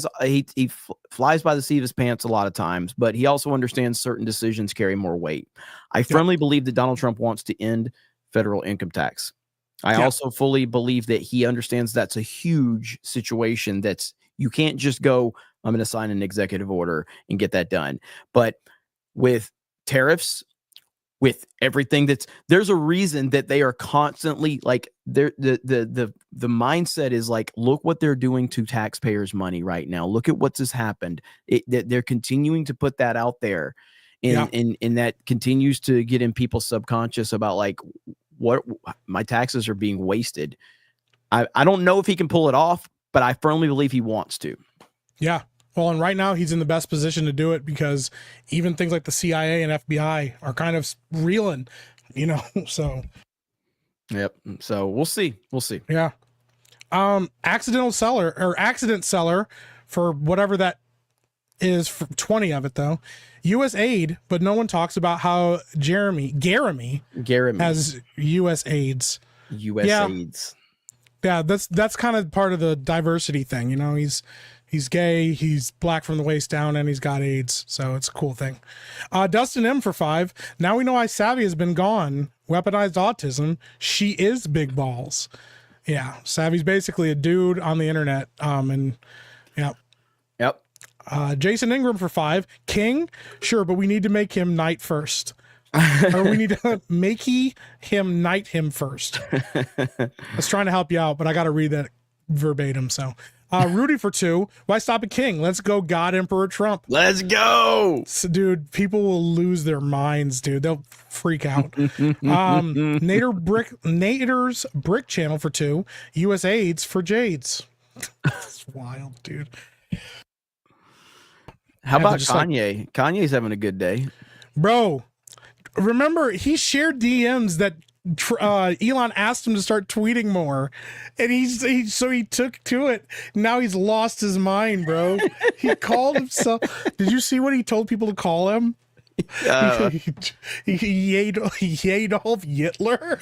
by the seat of his pants a lot of times, but he also understands certain decisions carry more weight. I firmly believe that Donald Trump wants to end federal income tax. I also fully believe that he understands that's a huge situation. You can't just go, I'm going to sign an executive order and get that done. But with tariffs, with everything there's a reason that they are constantly like the mindset is like, look what they're doing to taxpayers' money right now. Look at what just happened. They're continuing to put that out there, and that continues to get in people's subconscious about like what my taxes are being wasted. I don't know if he can pull it off, but I firmly believe he wants to. Yeah. Well, and right now he's in the best position to do it because even things like the CIA and FBI are kind of reeling, so. Yep. So we'll see. Yeah. Accident seller for whatever that is, for 20 of it though. USAID, but no one talks about how Jeremy has USAIDs. USAIDs. Yeah, that's kind of part of the diversity thing, He's gay, he's black from the waist down, and he's got AIDS. So it's a cool thing. Dustin M for 5. Now we know why Savvy has been gone. Weaponized autism. She is big balls. Yeah. Savvy's basically a dude on the internet. Yep. Jason Ingram for 5. King? Sure, but we need to make him knight first. Or we need to make him knight him first. I was trying to help you out, but I got to read that verbatim. So. Rudy for 2. Why stop at King? Let's go, God Emperor Trump. Let's go. So, dude, people will lose their minds, dude. They'll freak out. Nader's Brick Channel for 2. USAIDs for Jades. That's wild, dude. How about Kanye? Kanye's having a good day. Bro, remember, he shared DMs that Elon asked him to start tweeting more, and he took to it. Now he's lost his mind, bro. He called himself. Did you see what he told people to call him? Adolf Hitler.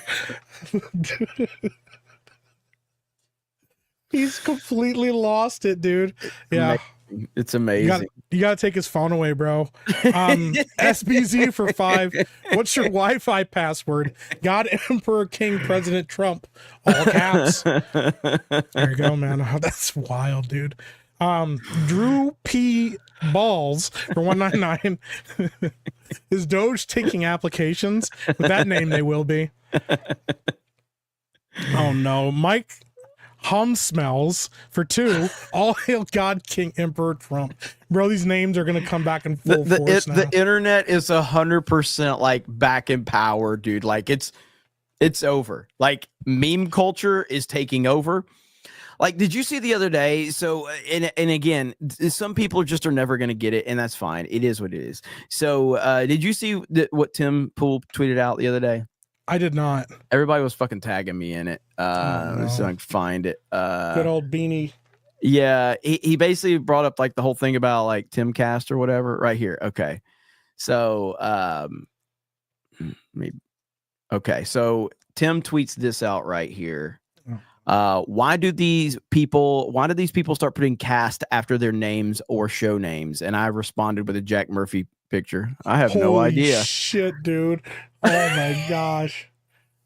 He's completely lost it, dude. Yeah. It's amazing. You gotta take his phone away, bro. SBZ for 5. What's your Wi-Fi password? God Emperor King President Trump. All caps. There you go, man. Oh, that's wild, dude. Drew P. Balls for 199. Is Doge taking applications? With that name, they will be. Oh no, Mike Smells for 2. All hail God King Emperor Trump. Bro, these names are gonna come back in full force now. The internet is 100% like back in power, dude. Like it's over. Like meme culture is taking over. Like, did you see the other day? So, and again, some people just are never gonna get it, and that's fine. It is what it is. So, did you see what Tim Pool tweeted out the other day? I did not. Everybody was fucking tagging me in it. So I can find it. Good old Beanie. Yeah, he basically brought up like the whole thing about like Timcast or whatever. Right here. Okay. So maybe. Okay. So Tim tweets this out right here. Why do these people start putting cast after their names or show names? And I responded with a Jack Murphy picture. I have no idea. Shit, dude. Oh my gosh.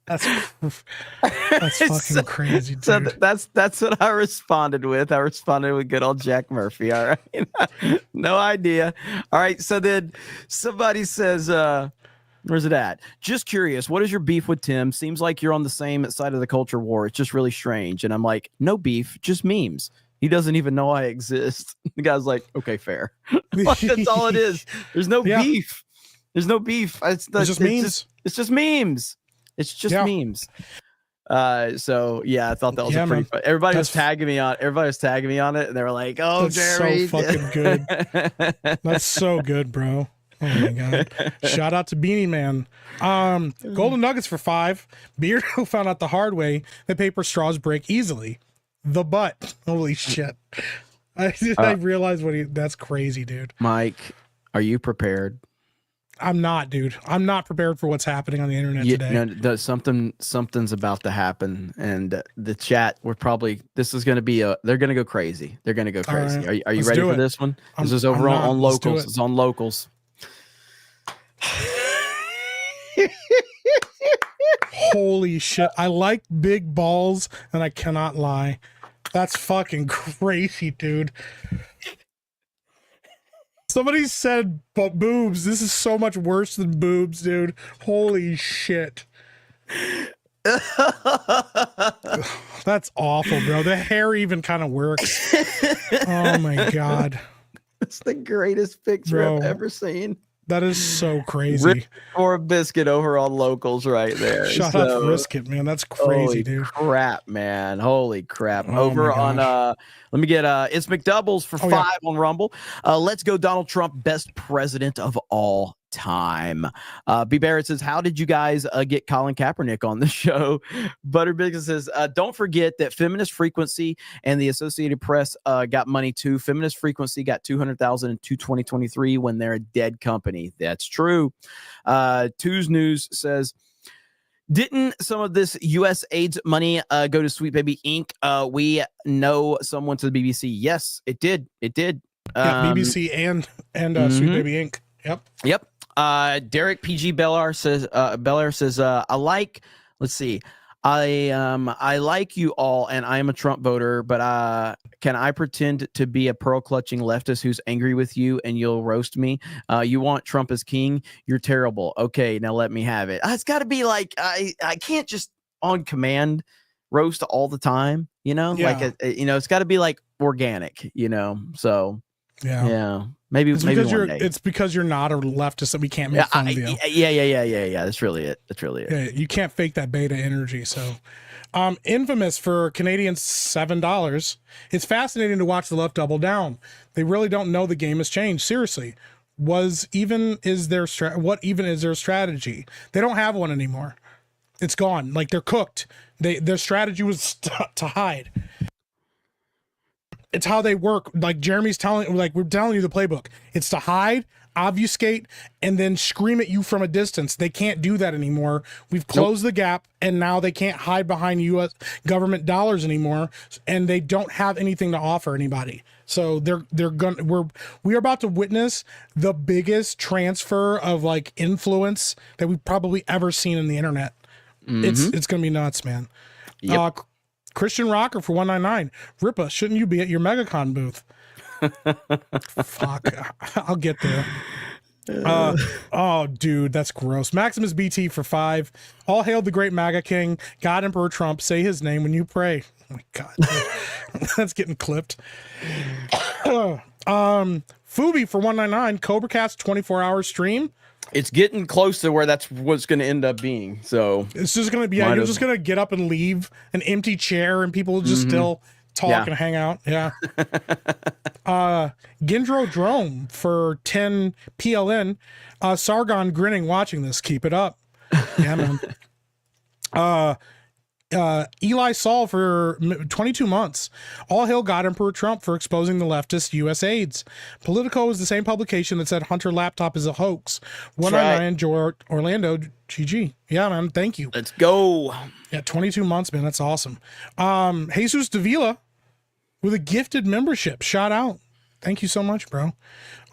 That's fucking So- crazy, dude. So that's what I responded with. I responded with good old Jack Murphy. All right. No idea. All right. So then somebody says, where's it at? Just curious. What is your beef with Tim? Seems like you're on the same side of the culture war. It's just really strange. And I'm like, no beef, just memes. He doesn't even know I exist. The guy's like, okay, fair. Like, that's all it is. There's no beef. There's no beef. It's just memes. It's just memes. It's just memes. So yeah, I thought that was a pretty fun. Everybody was tagging me on it, and they were like, "Oh, that's Jeremy, so fucking good. That's so good, bro." Oh my god! Shout out to Beanie Man. Golden Nuggets for 5. Beardo found out the hard way that paper straws break easily. The butt. Holy shit! I realized that's crazy, dude. Mike, are you prepared? I'm not, dude. I'm not prepared for what's happening on the internet today. No, something's about to happen, and the chat. This is going to be they're going to go crazy. They're going to go crazy. Right, are you ready for this one? This is over on locals. It's on locals. Holy shit! I like big balls, and I cannot lie. That's fucking crazy, dude. Somebody said, but boobs. This is so much worse than boobs, dude. Holy shit. That's awful, bro. The hair even kind of works. Oh my god. It's the greatest picture I've ever seen. That is so crazy. Or a biscuit over on locals right there. Shout out to Brisket, man. That's crazy, dude. Crap, man. Holy crap. Over on let me get it's McDoubles for 5 on Rumble. Let's go Donald Trump, best president of all time. B Barrett says, how did you guys get Colin Kaepernick on the show? Butterbig says, don't forget that Feminist Frequency and the Associated Press got money too. Feminist Frequency got $200,000 in 2023 when they're a dead company. That's true. Two's News says, didn't some of this USAID's money go to Sweet Baby Inc? We know someone to the BBC. Yes, it did. It did. BBC and Sweet Baby Inc. Yep. Derek PG Bellar says I like, let's see. I like you all, and I am a Trump voter, but can I pretend to be a pearl clutching leftist who's angry with you and you'll roast me? You want Trump as king? You're terrible. Okay, now let me have it. It's got to be like I can't just on command roast all the time, you know? Like it's got to be like organic, you know. So yeah. Maybe one day. It's because you're not a leftist that we can't make fun of you. Yeah. That's really it. Yeah, you can't fake that beta energy. So, Infamous for Canadian $7. It's fascinating to watch the left double down. They really don't know the game has changed. Seriously, what even is their strategy? They don't have one anymore. It's gone. Like they're cooked. Their strategy was to hide. It's how they work. Like Jeremy's telling, like we're telling you the playbook. It's to hide, obfuscate, and then scream at you from a distance. They can't do that anymore. We've closed the gap, and now they can't hide behind U.S. government dollars anymore, and they don't have anything to offer anybody. So we're about to witness the biggest transfer of like influence that we've probably ever seen in the internet. It's gonna be nuts, man. Yep. Christian Rocker for 199. Ripa, shouldn't you be at your MegaCon booth? Fuck, I'll get there. Oh, dude, that's gross. Maximus BT for 5. All hail the great MAGA king, God Emperor Trump. Say his name when you pray. Oh my God, that's getting clipped. Fubi for 199. CobraCast 24-hour stream. It's getting close to where that's what's going to end up being. So it's just going to be, you're just going to get up and leave an empty chair and people will just still talk and hang out. Yeah. Gindro Drome for 10 PLN. Sargon grinning watching this. Keep it up. Yeah, man. Eli Saul for 22 months. All hail God Emperor Trump for exposing the leftist USAIDs. Politico is the same publication that said Hunter laptop is a hoax. 199 George Orlando GG. Yeah, man. Thank you. Let's go. Yeah, 22 months, man. That's awesome. Jesus Davila with a gifted membership. Shout out. Thank you so much, bro.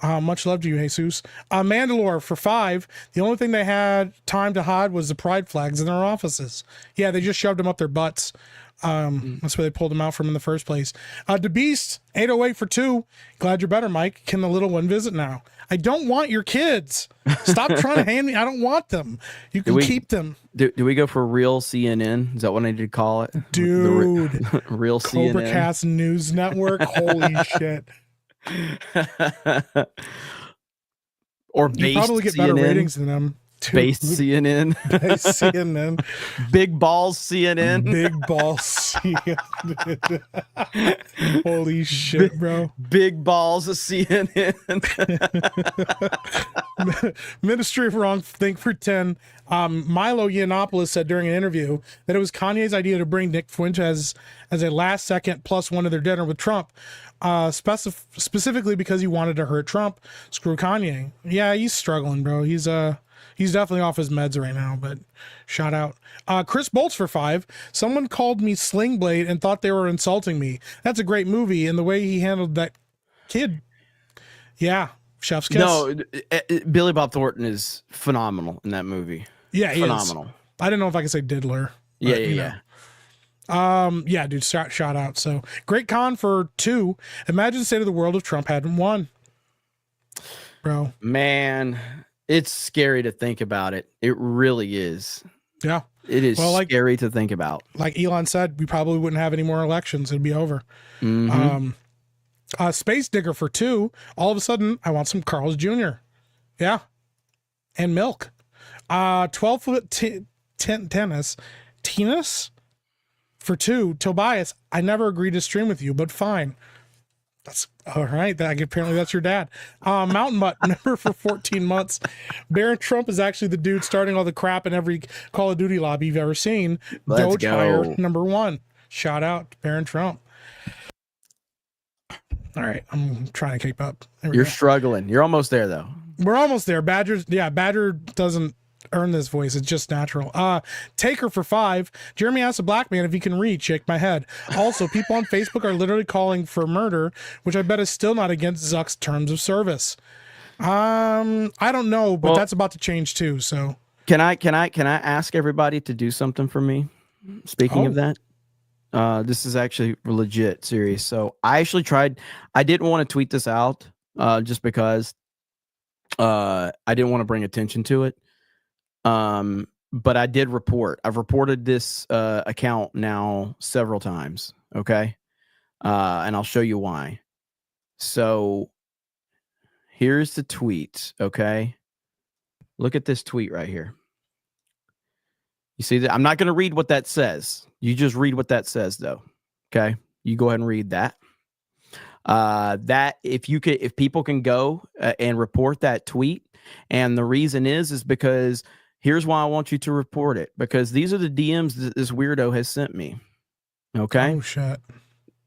Much love to you, Jesus. Mandalore for 5. The only thing they had time to hide was the pride flags in their offices. Yeah, they just shoved them up their butts. That's where they pulled them out from in the first place. DeBeast, 808 for 2. Glad you're better, Mike. Can the little one visit now? I don't want your kids. Stop trying to hand me. I don't want them. You can keep them. Do we go for real CNN? Is that what I need to call it? Dude. Real CNN. Cobra Cast News Network. Holy shit. Or you probably get better ratings than them. Base CNN. Base CNN. Big balls CNN. Big balls CNN. Holy shit, bro. Big balls of CNN. Ministry of Wrong Think for 10. Milo Yiannopoulos said during an interview that it was Kanye's idea to bring Nick Fuentes as a last second +1 to their dinner with Trump. Specifically because he wanted to hurt Trump. Screw Kanye. Yeah, he's struggling, bro. He's definitely off his meds right now, but shout out. Chris Bolts for 5. Someone called me Sling Blade and thought they were insulting me. That's a great movie, and the way he handled that kid. Yeah, chef's kiss. No, Billy Bob Thornton is phenomenal in that movie. Yeah, he phenomenal. Is. I didn't know if I could say diddler. But, yeah. Yeah, dude, shout out. So great con for 2. Imagine the state of the world if Trump hadn't won. Bro. Man, it's scary to think about it. It really is. Yeah. It is scary to think about. Like Elon said, we probably wouldn't have any more elections. It'd be over. Mm-hmm. Space Digger for 2. All of a sudden, I want some Carl's Jr. Yeah. And milk. 12-foot tennis. Tennis? For 2, Tobias, I never agreed to stream with you, but fine. That's all right. Apparently that's your dad. Mountain Mutt, number for 14 months. Barron Trump is actually the dude starting all the crap in every Call of Duty lobby you've ever seen. Let's Doge Fire, number 1. Shout out to Barron Trump. All right, I'm trying to keep up. You're struggling. You're almost there, though. We're almost there. Badger doesn't earn this voice. It's just natural. Taker for 5. Jeremy asked a black man if he can read. Shake my head. Also, people on Facebook are literally calling for murder, which I bet is still not against Zuck's terms of service. I don't know, but that's about to change too. So can I ask everybody to do something for me? Speaking of that, this is actually legit serious. So I actually tried. I didn't want to tweet this out just because I didn't want to bring attention to it. But I did report. I've reported this account now several times. Okay. And I'll show you why. So here's the tweet. Okay. Look at this tweet right here. You see that? I'm not going to read what that says. You just read what that says though. Okay. You go ahead and read that. That if people can go and report that tweet, and the reason is because here's why I want you to report it, because these are the DMs that this weirdo has sent me. Okay. Oh shit.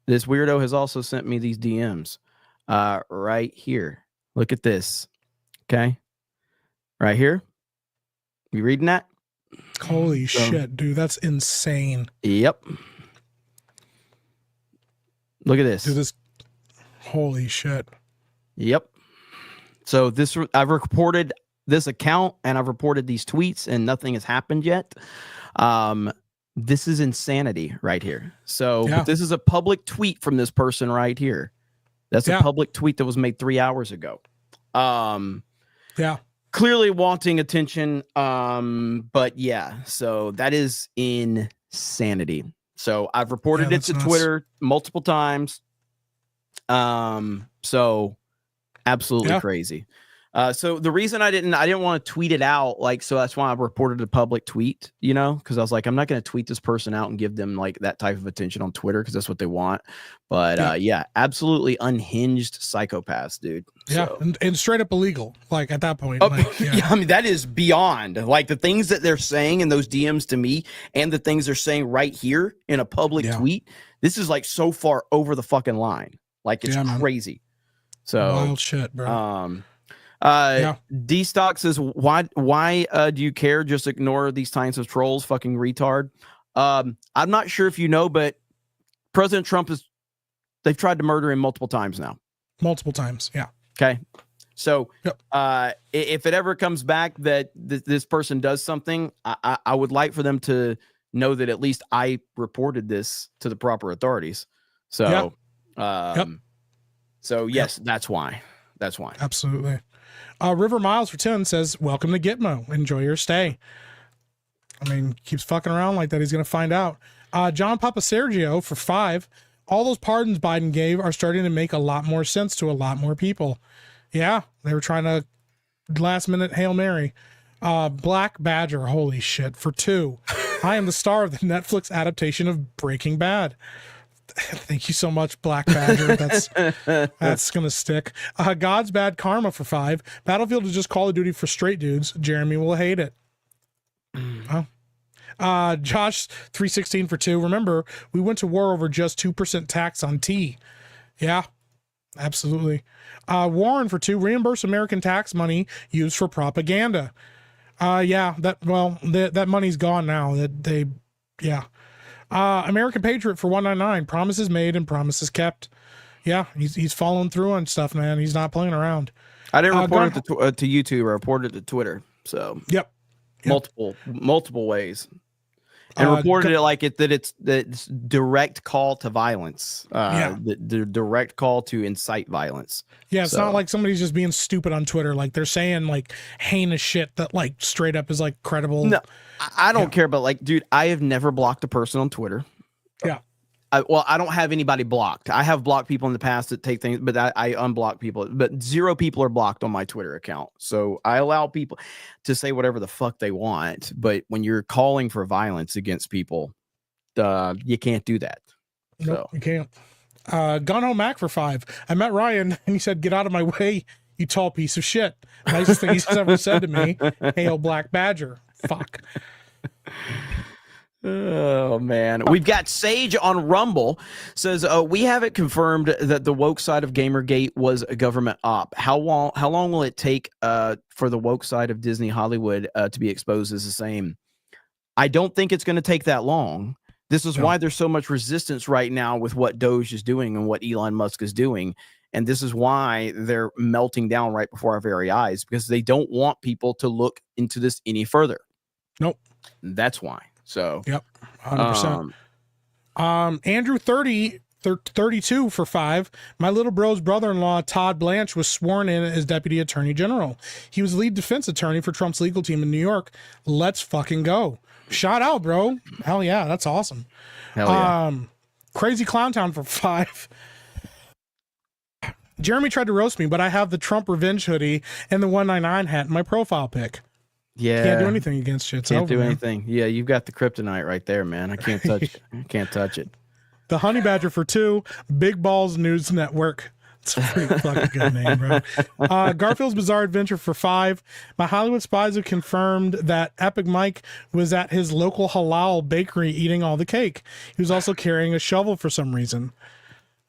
This weirdo has also sent me these DMs right here. Look at this. Okay. Right here. You reading that? Holy shit, dude. That's insane. Yep. Look at this. Dude, this. Holy shit. Yep. So I've reported this account and I've reported these tweets and nothing has happened yet. This is insanity right here. So but this is a public tweet from this person right here. That's a public tweet that was made 3 hours ago. Clearly wanting attention. But yeah, so that is insanity. So I've reported it to Twitter multiple times. So absolutely crazy. So the reason I didn't want to tweet it out, so that's why I reported a public tweet, because I was like, I'm not going to tweet this person out and give them that type of attention on Twitter because that's what they want. But absolutely unhinged psychopaths, dude. Yeah, So. and straight up illegal. At that point, I mean that is beyond the things that they're saying in those DMs to me, and the things they're saying right here in a public tweet. This is so far over the fucking line. It's crazy. So wild shit, bro. D-Stock says, why do you care? Just ignore these types of trolls, fucking retard. I'm not sure if you know, but President Trump they've tried to murder him multiple times now. Multiple times, yeah. Okay. So Yep. if it ever comes back that this person does something, I would like for them to know that at least I reported this to the proper authorities. So, so yes, that's why. That's why. Absolutely. River Miles for 10 says, welcome to Gitmo. Enjoy your stay. I mean, keeps fucking around like that. He's going to find out. John Papa Sergio for 5. All those pardons Biden gave are starting to make a lot more sense to a lot more people. Yeah, they were trying to last minute Hail Mary. Black Badger, holy shit, for 2. I am the star of the Netflix adaptation of Breaking Bad. Thank you so much, Black Badger. That's gonna stick. God's Bad Karma for 5. Battlefield is just Call of Duty for straight dudes. Jeremy will hate it. Josh 316 for 2. Remember, we went to war over just 2% tax on tea. Yeah, absolutely. Warren for 2. Reimburse American tax money used for propaganda. That money's gone now. American Patriot for 199. Promises made and promises kept. Yeah, he's following through on stuff, man. He's not playing around. I didn't report it to YouTube. I reported it to Twitter. So yep. multiple ways, and reported it like it's direct call to violence. The direct call to incite violence. Yeah, it's not like somebody's just being stupid on Twitter. Like they're saying like heinous shit that like straight up is like credible. No, I don't care. But like, dude, I have never blocked a person on Twitter. Yeah. I don't have anybody blocked. I have blocked people in the past that take things, but I unblock people. But 0 people are blocked on my Twitter account. So I allow people to say whatever the fuck they want. But when you're calling for violence against people, you can't do that. Nope, you can't. Gone Home Mac for 5. I met Ryan and he said, "Get out of my way, you tall piece of shit." Nicest thing he's ever said to me. Hail Black Badger. Fuck. Oh man, we've got Sage on Rumble says we haven't confirmed that the woke side of Gamergate was a government op. How long will it take for the woke side of Disney Hollywood to be exposed as the same? I don't think it's going to take that long. This is why there's so much resistance right now with what Doge is doing and what Elon Musk is doing, and this is why they're melting down right before our very eyes, because they don't want people to look into this any further. Nope, that's why. So yep, 100%. Andrew 32 for 5. My little bro's brother-in-law Todd Blanche was sworn in as Deputy Attorney General. He was lead defense attorney for Trump's legal team in New York. Let's fucking go! Shout out, bro! Hell yeah, that's awesome. Hell yeah. Crazy Clown Town for 5. Jeremy tried to roast me, but I have the Trump revenge hoodie and the 199 hat in my profile pic. Yeah, can't do anything against you. It's can't over, do man. anything. Yeah, you've got the kryptonite right there, man. I can't touch it. I can't touch it. The Honey Badger for 2. Big Balls News Network. It's a pretty fucking good name, bro. Garfield's Bizarre Adventure for 5. My Hollywood spies have confirmed that Epic Mike was at his local halal bakery eating all the cake. He was also carrying a shovel for some reason.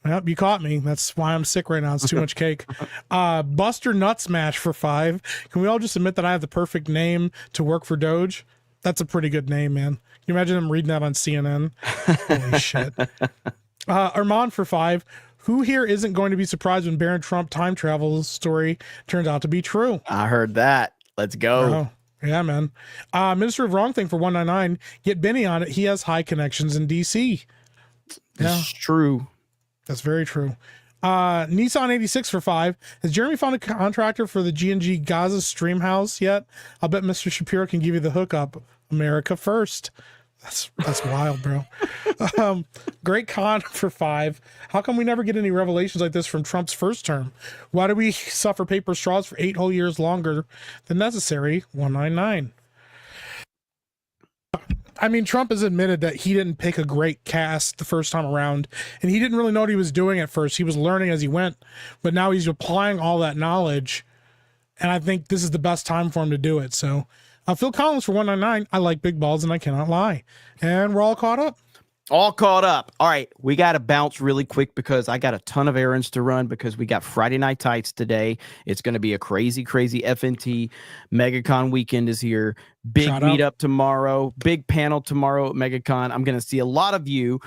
Yep, you caught me. That's why I'm sick right now. It's too much cake. Buster Nut Smash for 5. Can we all just admit that I have the perfect name to work for Doge? That's a pretty good name, man. Can you imagine him reading that on CNN? Holy shit. Armand for 5. Who here isn't going to be surprised when Barron Trump time travel story turns out to be true? I heard that. Let's go. Yeah, man. Minister of Wrong Thing for 199. Get Benny on it. He has high connections in DC. Yeah, it's true. That's very true. Nissan 86 for 5. Has Jeremy found a contractor for the G&G Gaza stream house yet? I'll bet Mr. Shapiro can give you the hookup. America first. That's wild, bro. Great Con for 5. How come we never get any revelations like this from Trump's first term? Why do we suffer paper straws for 8 whole years longer than necessary? 199. I mean, Trump has admitted that he didn't pick a great cast the first time around, and he didn't really know what he was doing at first. He was learning as he went, but now he's applying all that knowledge, and I think this is the best time for him to do it. So, Phil Collins for 199. I like big balls, and I cannot lie. And we're all caught up. All caught up. All right, we got to bounce really quick because I got a ton of errands to run because we got Friday Night Tights today. It's going to be a crazy FNT. MegaCon weekend is here. Big meetup tomorrow. Big panel tomorrow at MegaCon. I'm going to see a lot of you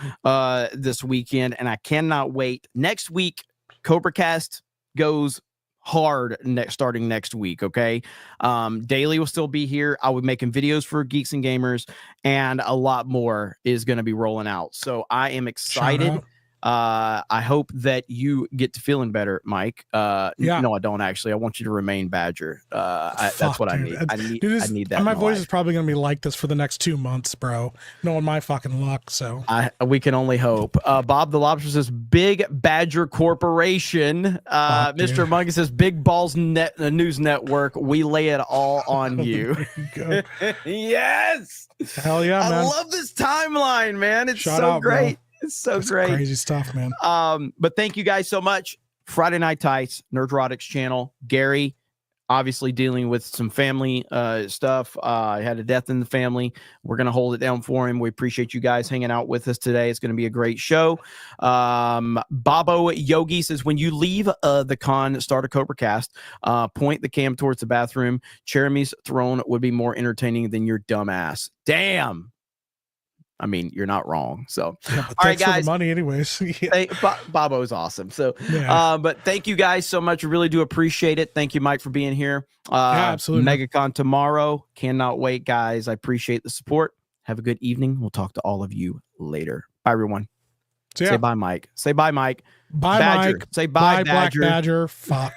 this weekend, and I cannot wait. Next week, CobraCast goes hard starting next week. Okay. Daily will still be here. I will be making videos for Geeks and Gamers, and a lot more is going to be rolling out. So I am excited. I hope that you get to feeling better, Mike. No, I don't actually. I want you to remain Badger. That's what dude. I need. I need that. My voice is probably going to be like this for the next 2 months, bro. Knowing my fucking luck. So we can only hope. Bob the Lobster says Big Badger Corporation. Mr. Mungus says Big Balls News Network. We lay it all on you. Go. Yes. Hell yeah, man. I love this timeline, man. It's Shout so out, great. Bro. It's so That's great. Crazy stuff, man. But thank you guys so much. Friday Night Tights, Nerdrotics channel. Gary, obviously dealing with some family stuff. I had a death in the family. We're going to hold it down for him. We appreciate you guys hanging out with us today. It's going to be a great show. Babo Yogi says, when you leave the con, start a Cobra Cast, point the cam towards the bathroom. Jeremy's throne would be more entertaining than your dumb ass. Damn. I mean, you're not wrong. So, all right, guys. For the money, anyways. Bobo's awesome. So, but thank you guys so much. We really do appreciate it. Thank you, Mike, for being here. Absolutely. MegaCon tomorrow. Cannot wait, guys. I appreciate the support. Have a good evening. We'll talk to all of you later. Bye, everyone. Say bye, Mike. Say bye, Mike. Bye, Badger. Mike. Say bye, Black Badger. Badger. Fuck.